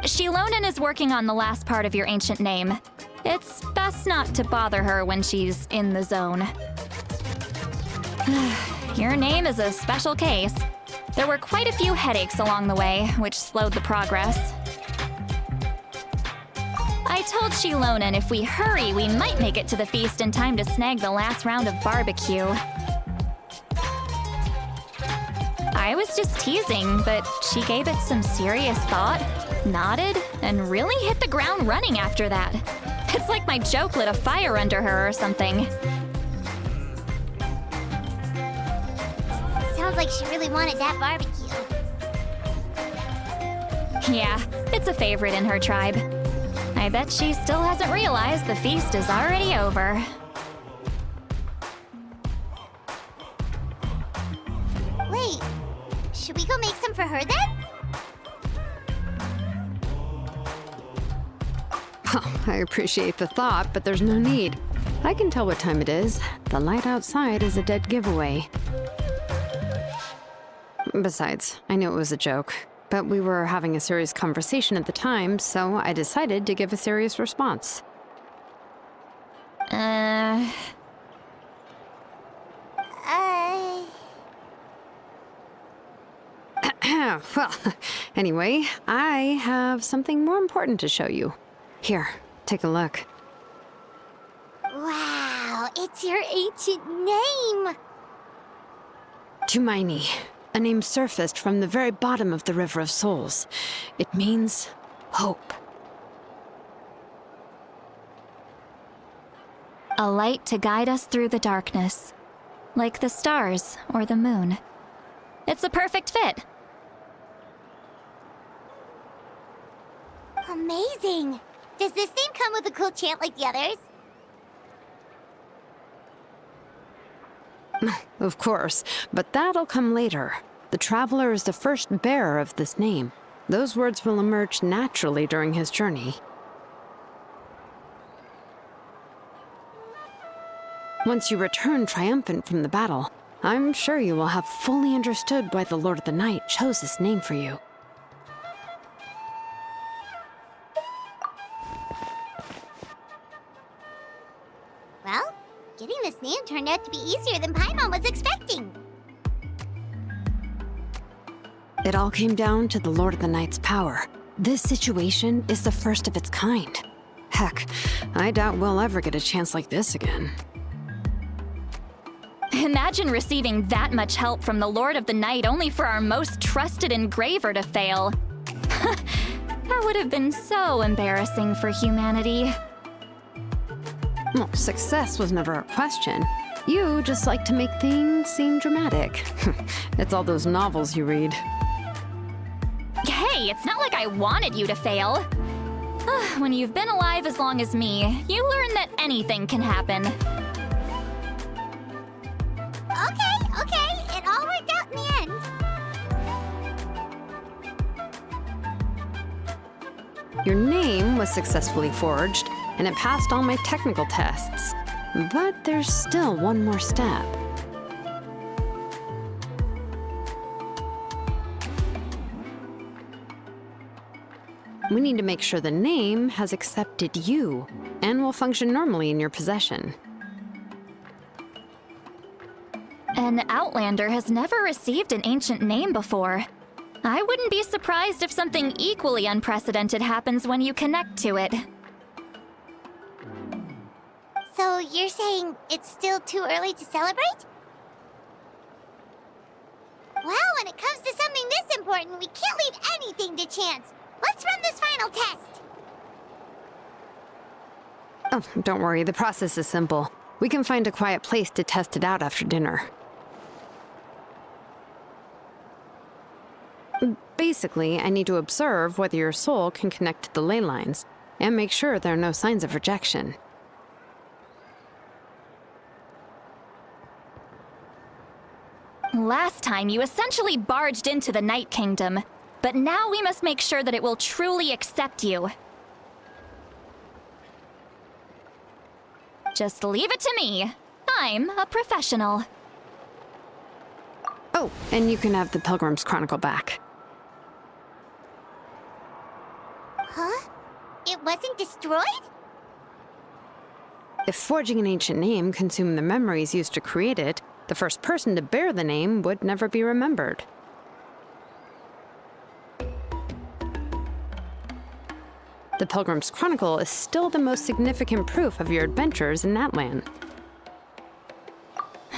Shilonen is working on the last part of your ancient name. It's best not to bother her when she's in the zone. Your name is a special case. There were quite a few headaches along the way, which slowed the progress. I told Shilonen if we hurry, we might make it to the feast in time to snag the last round of barbecue. I was just teasing, but she gave it some serious thought, nodded, and really hit the ground running after that. It's like my joke lit a fire under her or something. Sounds like she really wanted that barbecue. Yeah, it's a favorite in her tribe. I bet she still hasn't realized the feast is already over. Wait, should we go make some for her then? Oh, I appreciate the thought, but there's no need. I can tell what time it is. The light outside is a dead giveaway. Besides, I knew it was a joke, but we were having a serious conversation at the time, so I decided to give a serious response. Well, anyway, I have something more important to show you. Here, take a look. Wow, it's your ancient name! Tumaini, a name surfaced from the very bottom of the River of Souls. It means hope. A light to guide us through the darkness, like the stars or the moon. It's a perfect fit. Amazing! Does this name come with a cool chant like the others? Of course, but that'll come later. The Traveler is the first bearer of this name. Those words will emerge naturally during his journey. Once you return triumphant from the battle, I'm sure you will have fully understood why the Lord of the Night chose this name for you. Well, getting this name turned out to be easier than Paimon was expecting. It all came down to the Lord of the Night's power. This situation is the first of its kind. Heck, I doubt we'll ever get a chance like this again. Imagine receiving that much help from the Lord of the Night only for our most trusted engraver to fail. That would have been so embarrassing for humanity. Well, success was never a question. You just like to make things seem dramatic. It's all those novels you read. Hey, it's not like I wanted you to fail. When you've been alive as long as me, you learn that anything can happen. Okay, it all worked out in the end. Your name was successfully forged, and it passed all my technical tests. But there's still one more step. We need to make sure the name has accepted you and will function normally in your possession. An Outlander has never received an ancient name before. I wouldn't be surprised if something equally unprecedented happens when you connect to it. So you're saying it's still too early to celebrate? Well, when it comes to something this important, we can't leave anything to chance. Let's run this final test. Oh, don't worry, the process is simple. We can find a quiet place to test it out after dinner. Basically, I need to observe whether your soul can connect to the ley lines, and make sure there are no signs of rejection. Last time, you essentially barged into the Night Kingdom, but now we must make sure that it will truly accept you. Just leave it to me. I'm a professional. Oh, and you can have the Pilgrim's Chronicle back. Huh? It wasn't destroyed? If forging an ancient name consumed the memories used to create it, the first person to bear the name would never be remembered. The Pilgrim's Chronicle is still the most significant proof of your adventures in Natlan.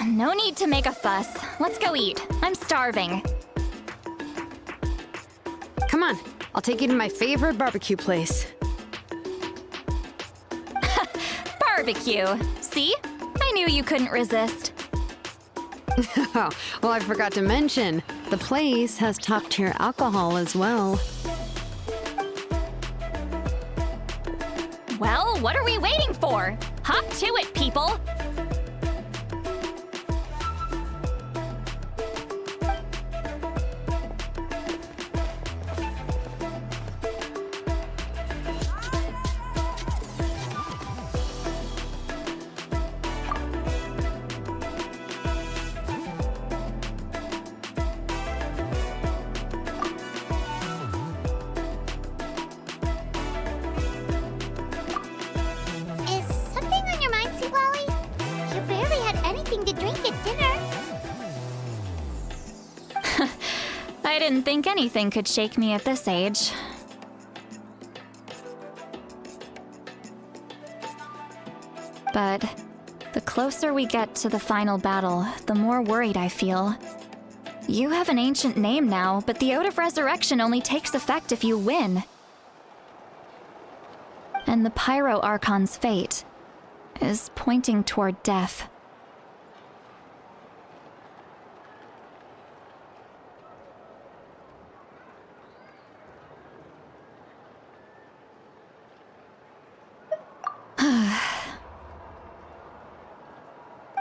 No need to make a fuss. Let's go eat. I'm starving. Come on, I'll take you to my favorite barbecue place. Barbecue. See? I knew you couldn't resist. Oh, well, I forgot to mention, the place has top-tier alcohol as well. Well, what are we waiting for? Hop to it, people! Is something on your mind, Seawally? You barely had anything to drink at dinner. I didn't think anything could shake me at this age. But the closer we get to the final battle, the more worried I feel. You have an ancient name now, but the Ode of Resurrection only takes effect if you win. And the Pyro Archon's fate is pointing toward death.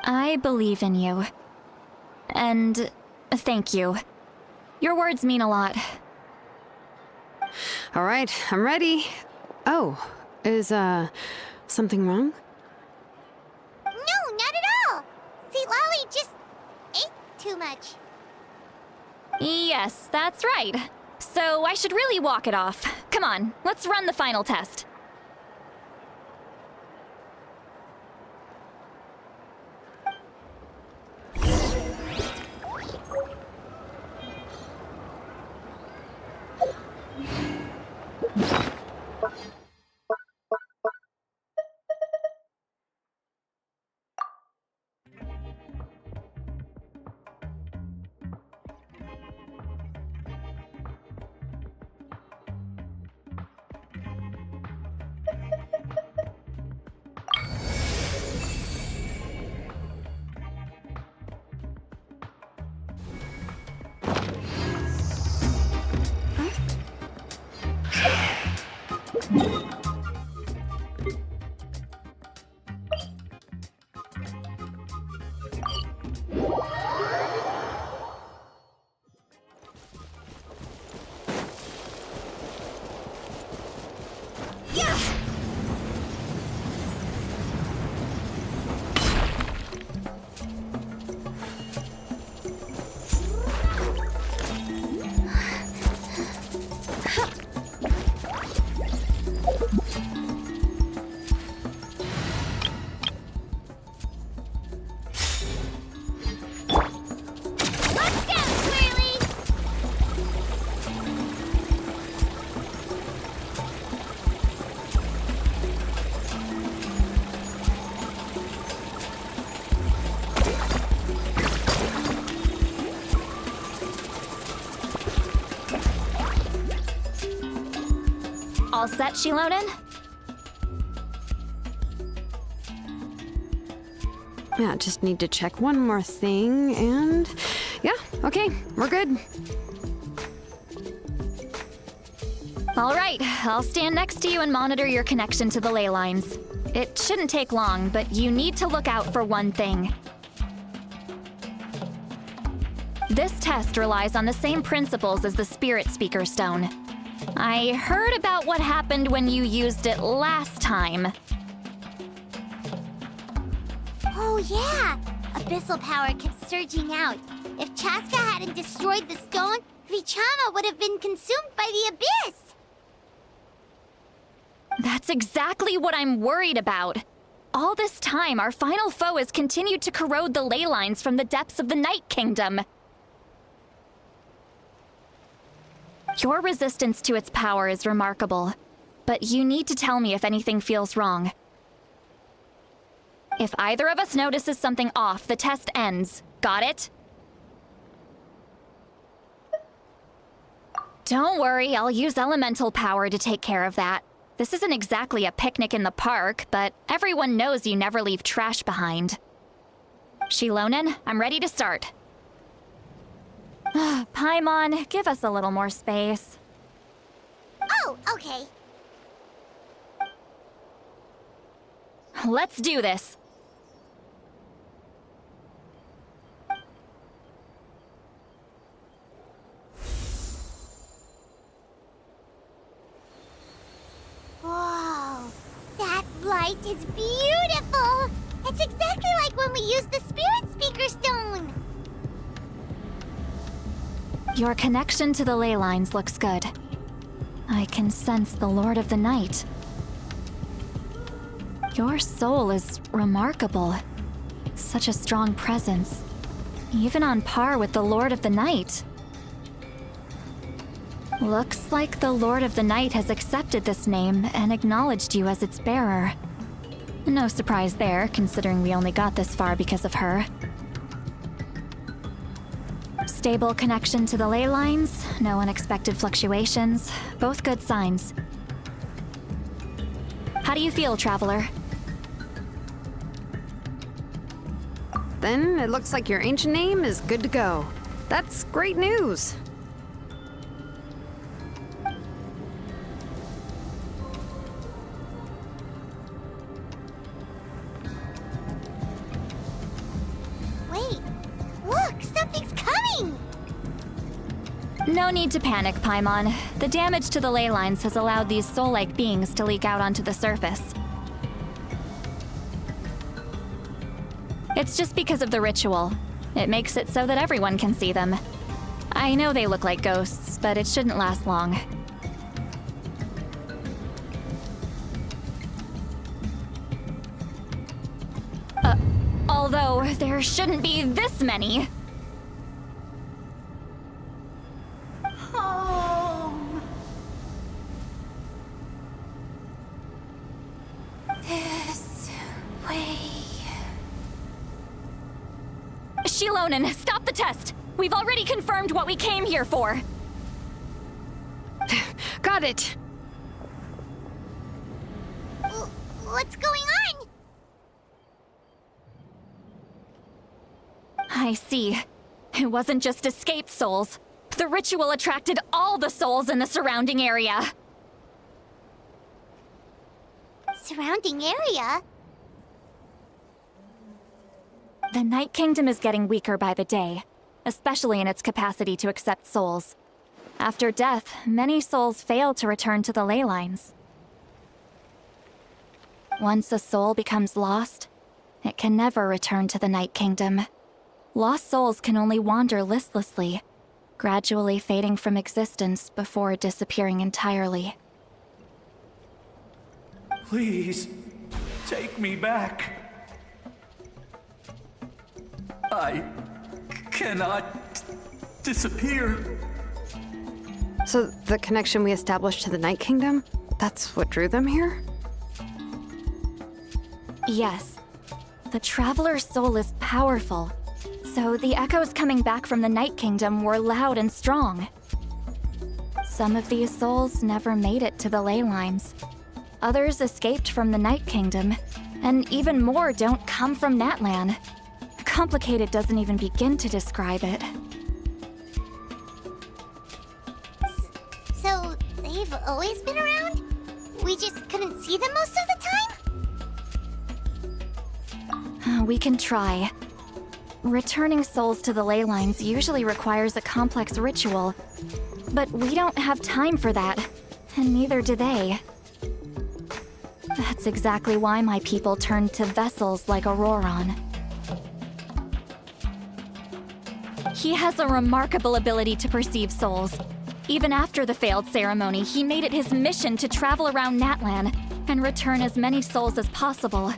I believe in you. And thank you. Your words mean a lot. All right, I'm ready. Oh, is, something wrong? No, not at all. Seawally just ate too much. Yes, that's right. So I should really walk it off. Come on, let's run the final test. All set, Shilonen? Yeah, just need to check one more thing, and yeah, okay, we're good. All right, I'll stand next to you and monitor your connection to the ley lines. It shouldn't take long, but you need to look out for one thing. This test relies on the same principles as the Spirit Speaker Stone. I heard about what happened when you used it last time. Oh yeah! Abyssal power kept surging out. If Chaska hadn't destroyed the stone, Vichama would have been consumed by the abyss! That's exactly what I'm worried about. All this time, our final foe has continued to corrode the ley lines from the depths of the Night Kingdom. Your resistance to its power is remarkable, but you need to tell me if anything feels wrong. If either of us notices something off, the test ends. Got it? Don't worry, I'll use elemental power to take care of that. This isn't exactly a picnic in the park, but everyone knows you never leave trash behind. Shilonen, I'm ready to start. Paimon, give us a little more space. Oh, okay. Let's do this. Whoa, that light is beautiful! It's exactly like when we used the Spirit Speaker Stone! Your connection to the ley lines looks good. I can sense the Lord of the Night. Your soul is remarkable. Such a strong presence. Even on par with the Lord of the Night. Looks like the Lord of the Night has accepted this name and acknowledged you as its bearer. No surprise there, considering we only got this far because of her. Stable connection to the ley lines, no unexpected fluctuations, both good signs. How do you feel, Traveler? Then it looks like your ancient name is good to go. That's great news. Wait, look, something's coming! No need to panic, Paimon. The damage to the ley lines has allowed these soul-like beings to leak out onto the surface. It's just because of the ritual. It makes it so that everyone can see them. I know they look like ghosts, but it shouldn't last long. Although, there shouldn't be this many. Home. This way. Shilonen, stop the test! We've already confirmed what we came here for. Got it. What's going on? I see. It wasn't just escaped souls. The ritual attracted all the souls in the surrounding area. Surrounding area? The Night Kingdom is getting weaker by the day, especially in its capacity to accept souls. After death, many souls fail to return to the ley lines. Once a soul becomes lost, it can never return to the Night Kingdom. Lost souls can only wander listlessly, gradually fading from existence before disappearing entirely. Please, take me back. I cannot disappear. So the connection we established to the Night Kingdom, that's what drew them here? Yes. The Traveler's soul is powerful, so the echoes coming back from the Night Kingdom were loud and strong. some of these souls never made it to the ley lines. Others escaped from the Night Kingdom, and even more don't come from Natlan. Complicated doesn't even begin to describe it. So, they've always been around? We just couldn't see them most of the time? We can try. Returning souls to the ley lines usually requires a complex ritual, but we don't have time for that, and neither do they. That's exactly why my people turned to vessels like Auroron. He has a remarkable ability to perceive souls. Even after the failed ceremony, he made it his mission to travel around Natlan and return as many souls as possible.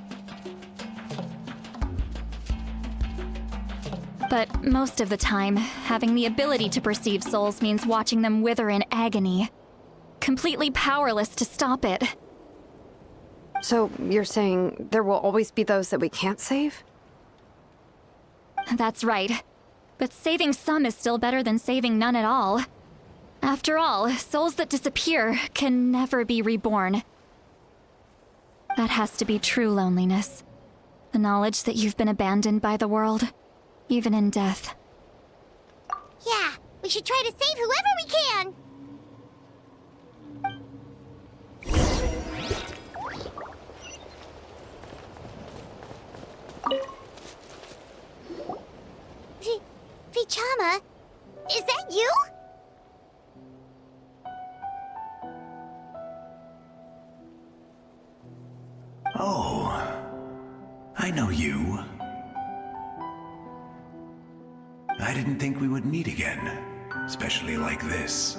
But most of the time, having the ability to perceive souls means watching them wither in agony. Completely powerless to stop it. So you're saying there will always be those that we can't save? That's right. But saving some is still better than saving none at all. After all, souls that disappear can never be reborn. That has to be true loneliness. The knowledge that you've been abandoned by the world, even in death. Yeah, we should try to save whoever we can! Vichama, is that you? Oh, I know you. I didn't think we would meet again, especially like this.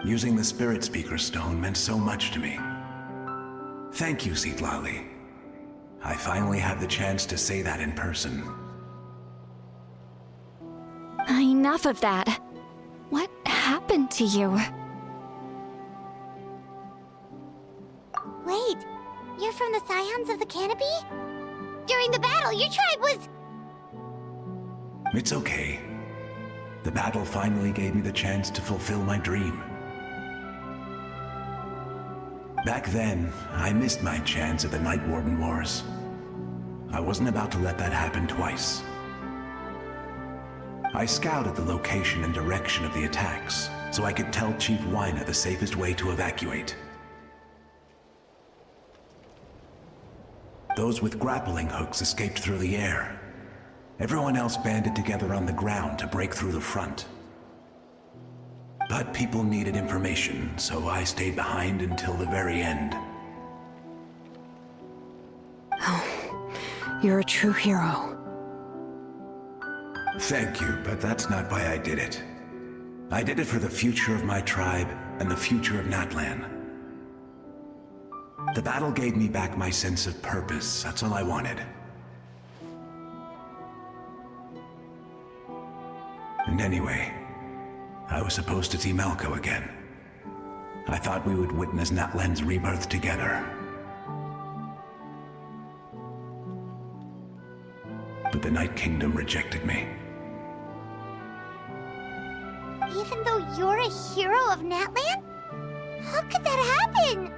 Using the Spirit Speaker Stone meant so much to me. Thank you, Citlali. I finally had the chance to say that in person. Enough of that. What happened to you? Wait, you're from the Scions of the Canopy? During the battle, your tribe was... It's okay. The battle finally gave me the chance to fulfill my dream. Back then, I missed my chance at the Night Warden Wars. I wasn't about to let that happen twice. I scouted the location and direction of the attacks, so I could tell Chief Wyna the safest way to evacuate. Those with grappling hooks escaped through the air. Everyone else banded together on the ground to break through the front. But people needed information, so I stayed behind until the very end. Oh, you're a true hero. Thank you, but that's not why I did it. I did it for the future of my tribe and the future of Natlan. The battle gave me back my sense of purpose. That's all I wanted. And anyway, I was supposed to see Malco again. I thought we would witness Natlan's rebirth together. But the Night Kingdom rejected me. Even though you're a hero of Natlan? How could that happen?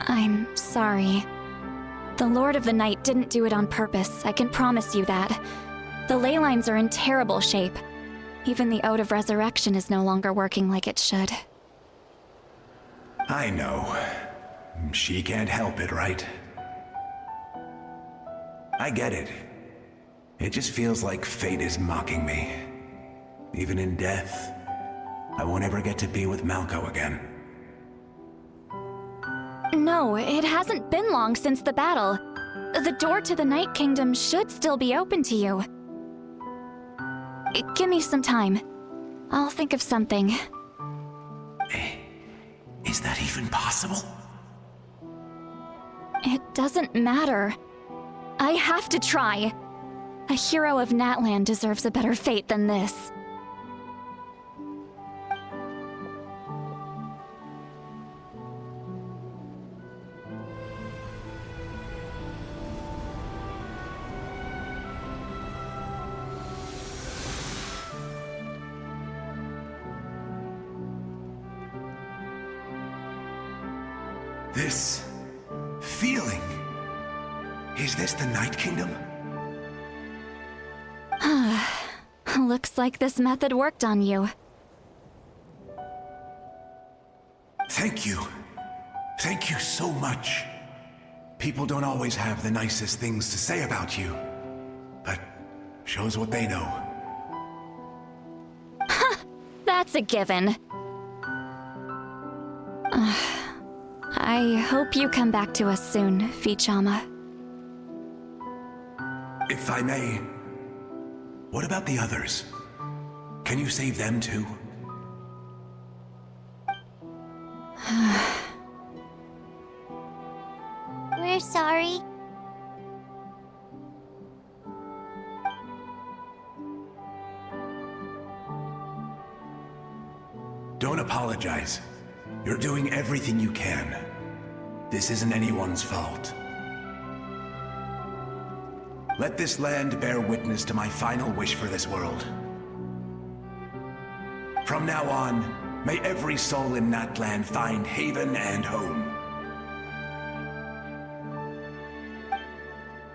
I'm sorry. The Lord of the Night didn't do it on purpose, I can promise you that. The ley lines are in terrible shape. Even the Ode of Resurrection is no longer working like it should. I know. She can't help it, right? I get it. It just feels like fate is mocking me. Even in death, I won't ever get to be with Malco again. No, it hasn't been long since the battle. The door to the Night Kingdom should still be open to you. Give me some time. I'll think of something. Is that even possible? It doesn't matter. I have to try. A hero of Natlan deserves a better fate than this. This feeling. Is this the Night Kingdom? Looks like this method worked on you. Thank you. Thank you so much. People don't always have the nicest things to say about you, but shows what they know. That's a given. I hope you come back to us soon, Vichama. If I may, what about the others? Can you save them too? We're sorry. Don't apologize. You're doing everything you can. This isn't anyone's fault. Let this land bear witness to my final wish for this world. From now on, may every soul in Natland find haven and home.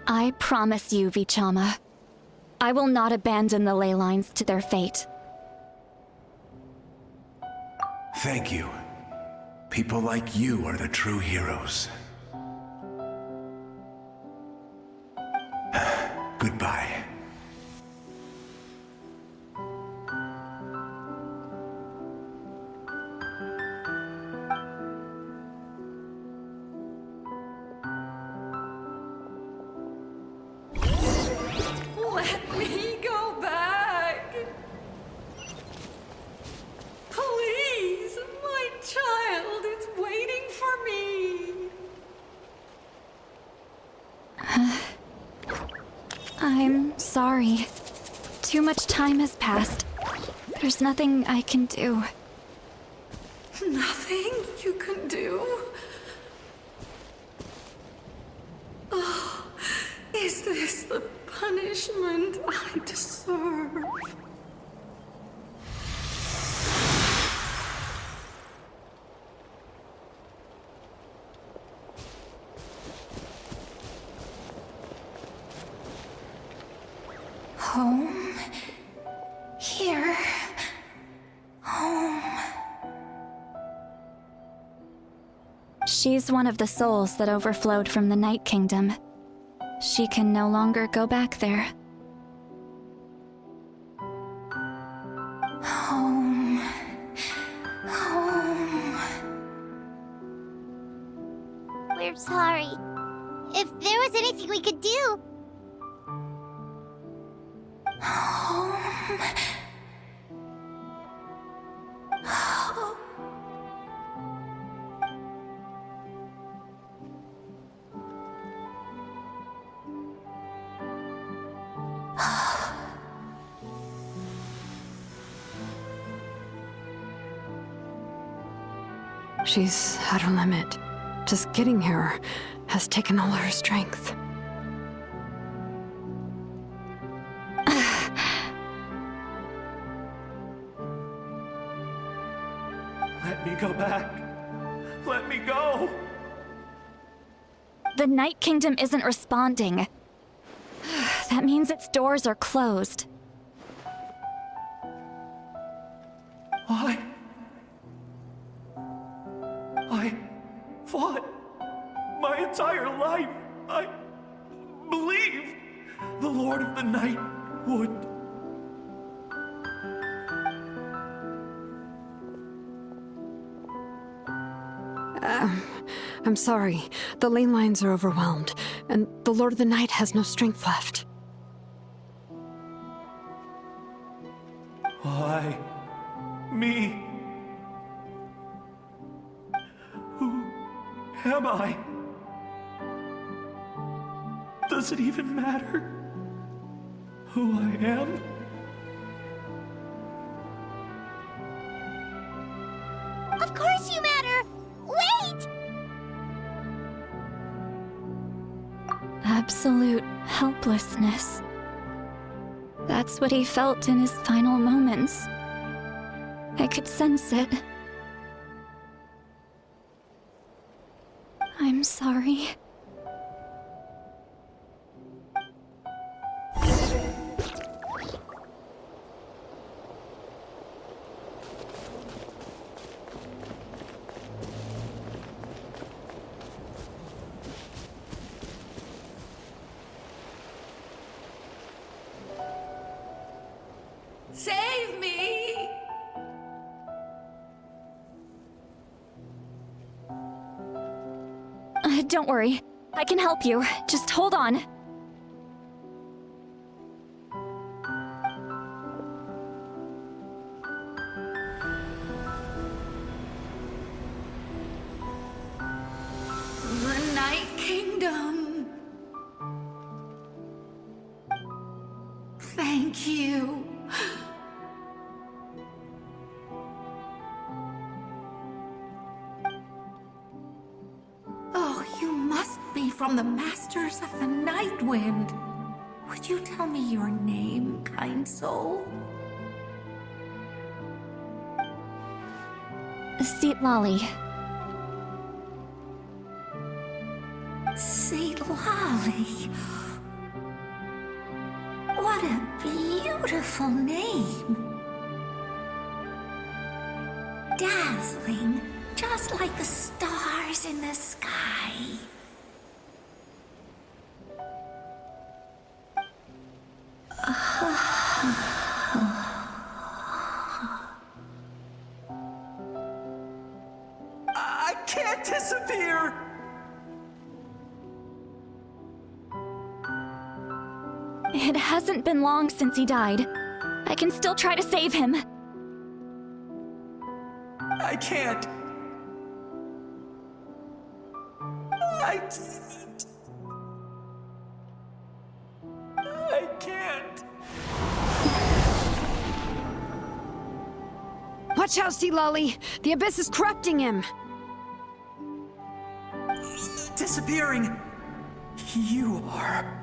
I promise you, Vichama. I will not abandon the ley lines to their fate. Thank you. People like you are the true heroes. Goodbye. Let me go back. Please, my child is waiting for me. I'm sorry. Too much time has passed. There's nothing I can do. Nothing you can do? Oh, is this the punishment I deserve? Home? Here? Home? She's one of the souls that overflowed from the Night Kingdom. She can no longer go back there. Home. Home. We're sorry. If there was anything we could do. Home. She's at her limit. Just getting here has taken all her strength. Let me go back. Let me go. The Night Kingdom isn't responding. That means its doors are closed. I fought my entire life. I believed the Lord of the Night would. I'm sorry. The lane lines are overwhelmed, and the Lord of the Night has no strength left. Why? Me? Who am I? Does it even matter who I am? Of course you matter! Wait! Absolute helplessness. That's what he felt in his final moments. I could sense it. I'm sorry. Save me! Don't worry. I can help you. Just hold on. The Night Kingdom. Thank you. Oh, you must be from the Masters of the Night Wind. Would you tell me your name, kind soul? Seatlolly. Seatlolly. What a beautiful name. Dazzling, just like the stars in the sky. I can't disappear! It hasn't been long since he died. I can still try to save him. I can't. I can't. Watch out, Seatlolly! The Abyss is corrupting him! Disappearing. You are.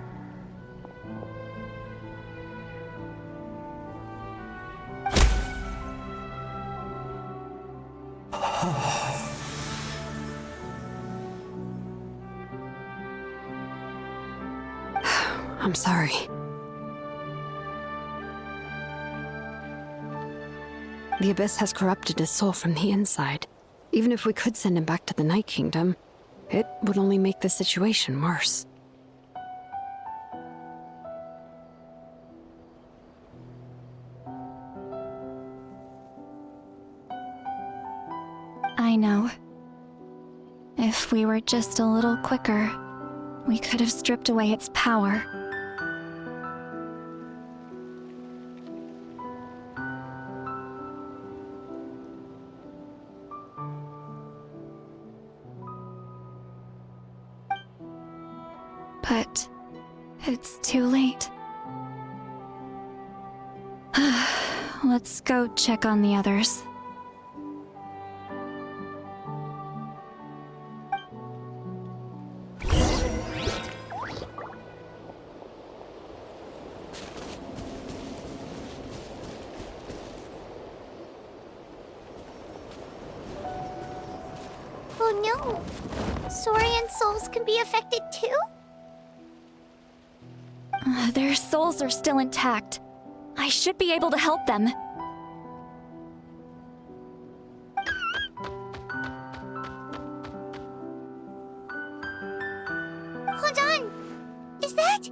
I'm sorry. The Abyss has corrupted his soul from the inside. Even if we could send him back to the Night Kingdom, it would only make the situation worse. I know. If we were just a little quicker, we could have stripped away its power. But it's too late. Let's go check on the others. Oh no! Saurian souls can be affected too? Their souls are still intact. I should be able to help them. Hold on! Is that...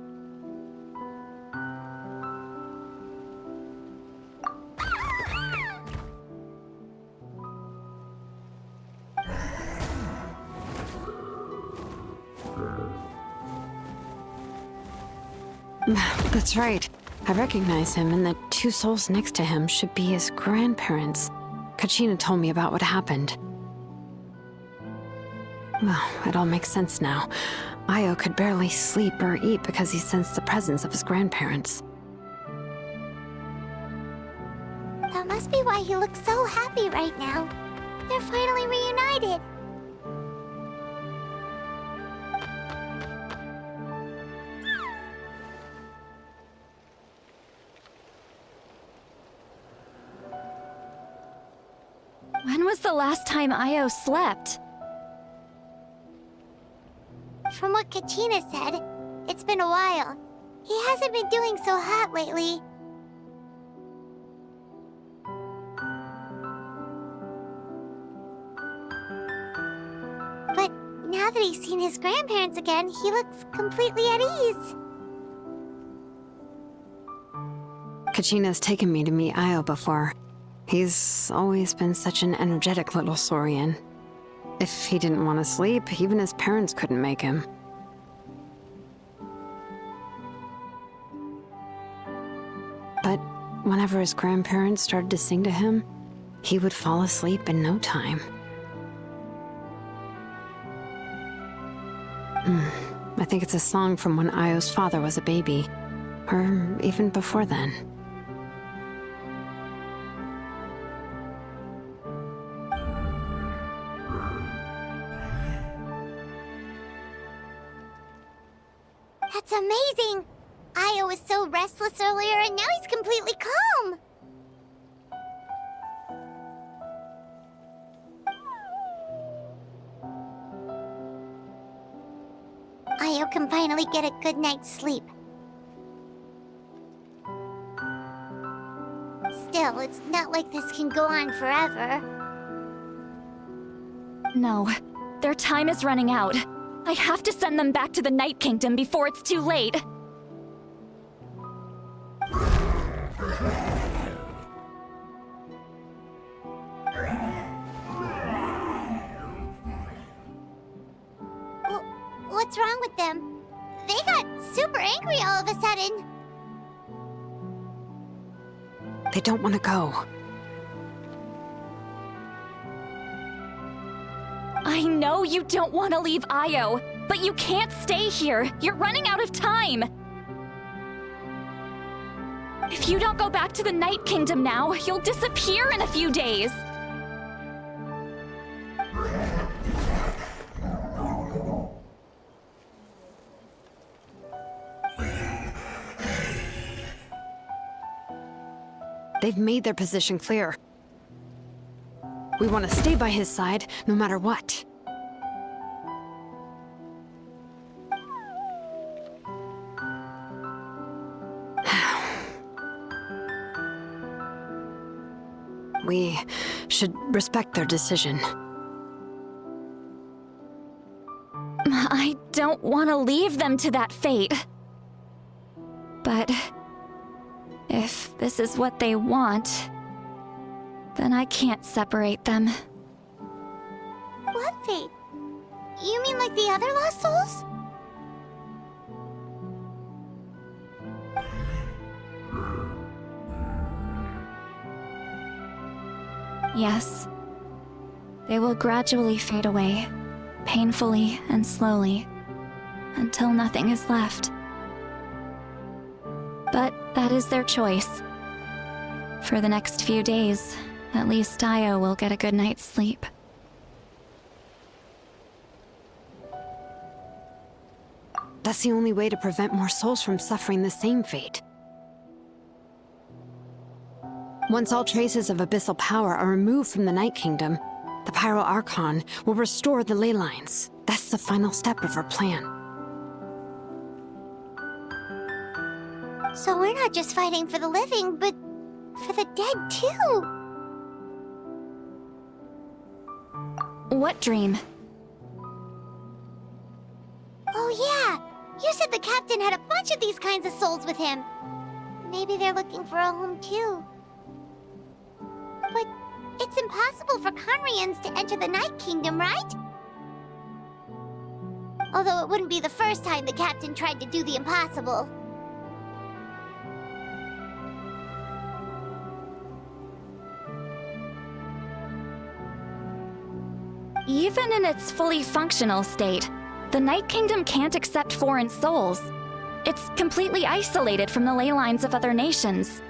That's right. I recognize him, and the two souls next to him should be his grandparents. Kachina told me about what happened. Well, it all makes sense now. Io could barely sleep or eat because he sensed the presence of his grandparents. That must be why he looks so happy right now. They're finally reunited. When was the last time Io slept? from what Kachina said, it's been a while. He hasn't been doing so hot lately. But now that he's seen his grandparents again, he looks completely at ease. Kachina's taken me to meet Io before. He's always been such an energetic little saurian. If he didn't want to sleep, even his parents couldn't make him. But whenever his grandparents started to sing to him, he would fall asleep in no time. I think it's a song from when Io's father was a baby, or even before then. That's amazing! Io was so restless earlier, and now he's completely calm! Io can finally get a good night's sleep. Still, it's not like this can go on forever. No, their time is running out. I have to send them back to the Night Kingdom before it's too late. What's wrong with them? They got super angry all of a sudden. They don't want to go. I know you don't want to leave Io, but you can't stay here. You're running out of time. If you don't go back to the Night Kingdom now, you'll disappear in a few days. They've made their position clear. We want to stay by his side, no matter what. We should respect their decision. I don't want to leave them to that fate. But if this is what they want, then I can't separate them. What fate? You mean like the other lost souls? Yes. They will gradually fade away, painfully and slowly, until nothing is left. But that is their choice. For the next few days, at least Io will get a good night's sleep. That's the only way to prevent more souls from suffering the same fate. Once all traces of abyssal power are removed from the Night Kingdom, the Pyro Archon will restore the ley lines. That's the final step of our plan. So we're not just fighting for the living, but for the dead too. What dream? Oh yeah! You said the captain had a bunch of these kinds of souls with him. Maybe they're looking for a home too. But it's impossible for Conrians to enter the Night Kingdom, right? Although it wouldn't be the first time the captain tried to do the impossible. Even in its fully functional state, the Night Kingdom can't accept foreign souls. It's completely isolated from the ley lines of other nations.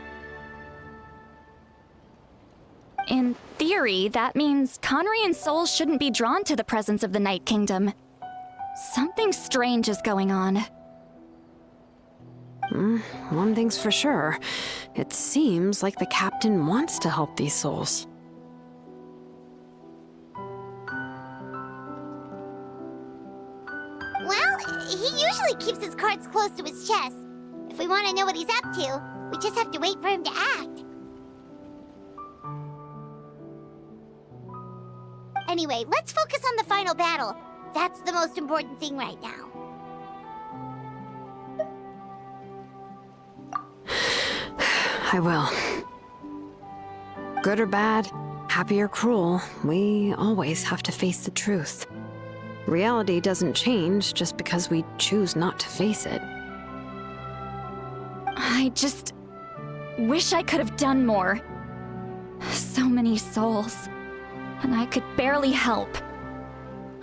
In theory, that means Conrian souls shouldn't be drawn to the presence of the Night Kingdom. Something strange is going on. One thing's for sure. It seems like the captain wants to help these souls. Well, swords close to his chest. If we want to know what he's up to, we just have to wait for him to act. Anyway, let's focus on the final battle. That's the most important thing right now. I will. Good or bad, happy or cruel, we always have to face the truth. Reality doesn't change just because we choose not to face it. I just wish I could have done more. So many souls, and I could barely help.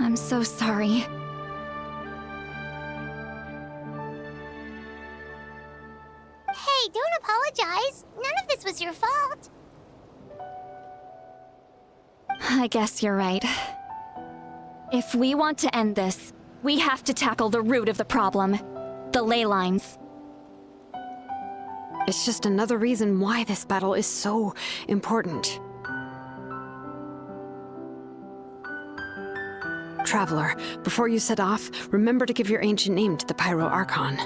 I'm so sorry. Hey, don't apologize. None of this was your fault. I guess you're right. If we want to end this, we have to tackle the root of the problem. The ley lines. It's just another reason why this battle is so important. Traveler, before you set off, remember to give your ancient name to the Pyro Archon.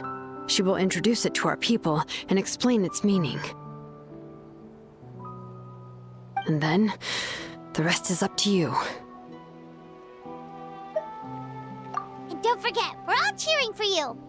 She will introduce it to our people and explain its meaning. And then, the rest is up to you. And don't forget, we're all cheering for you.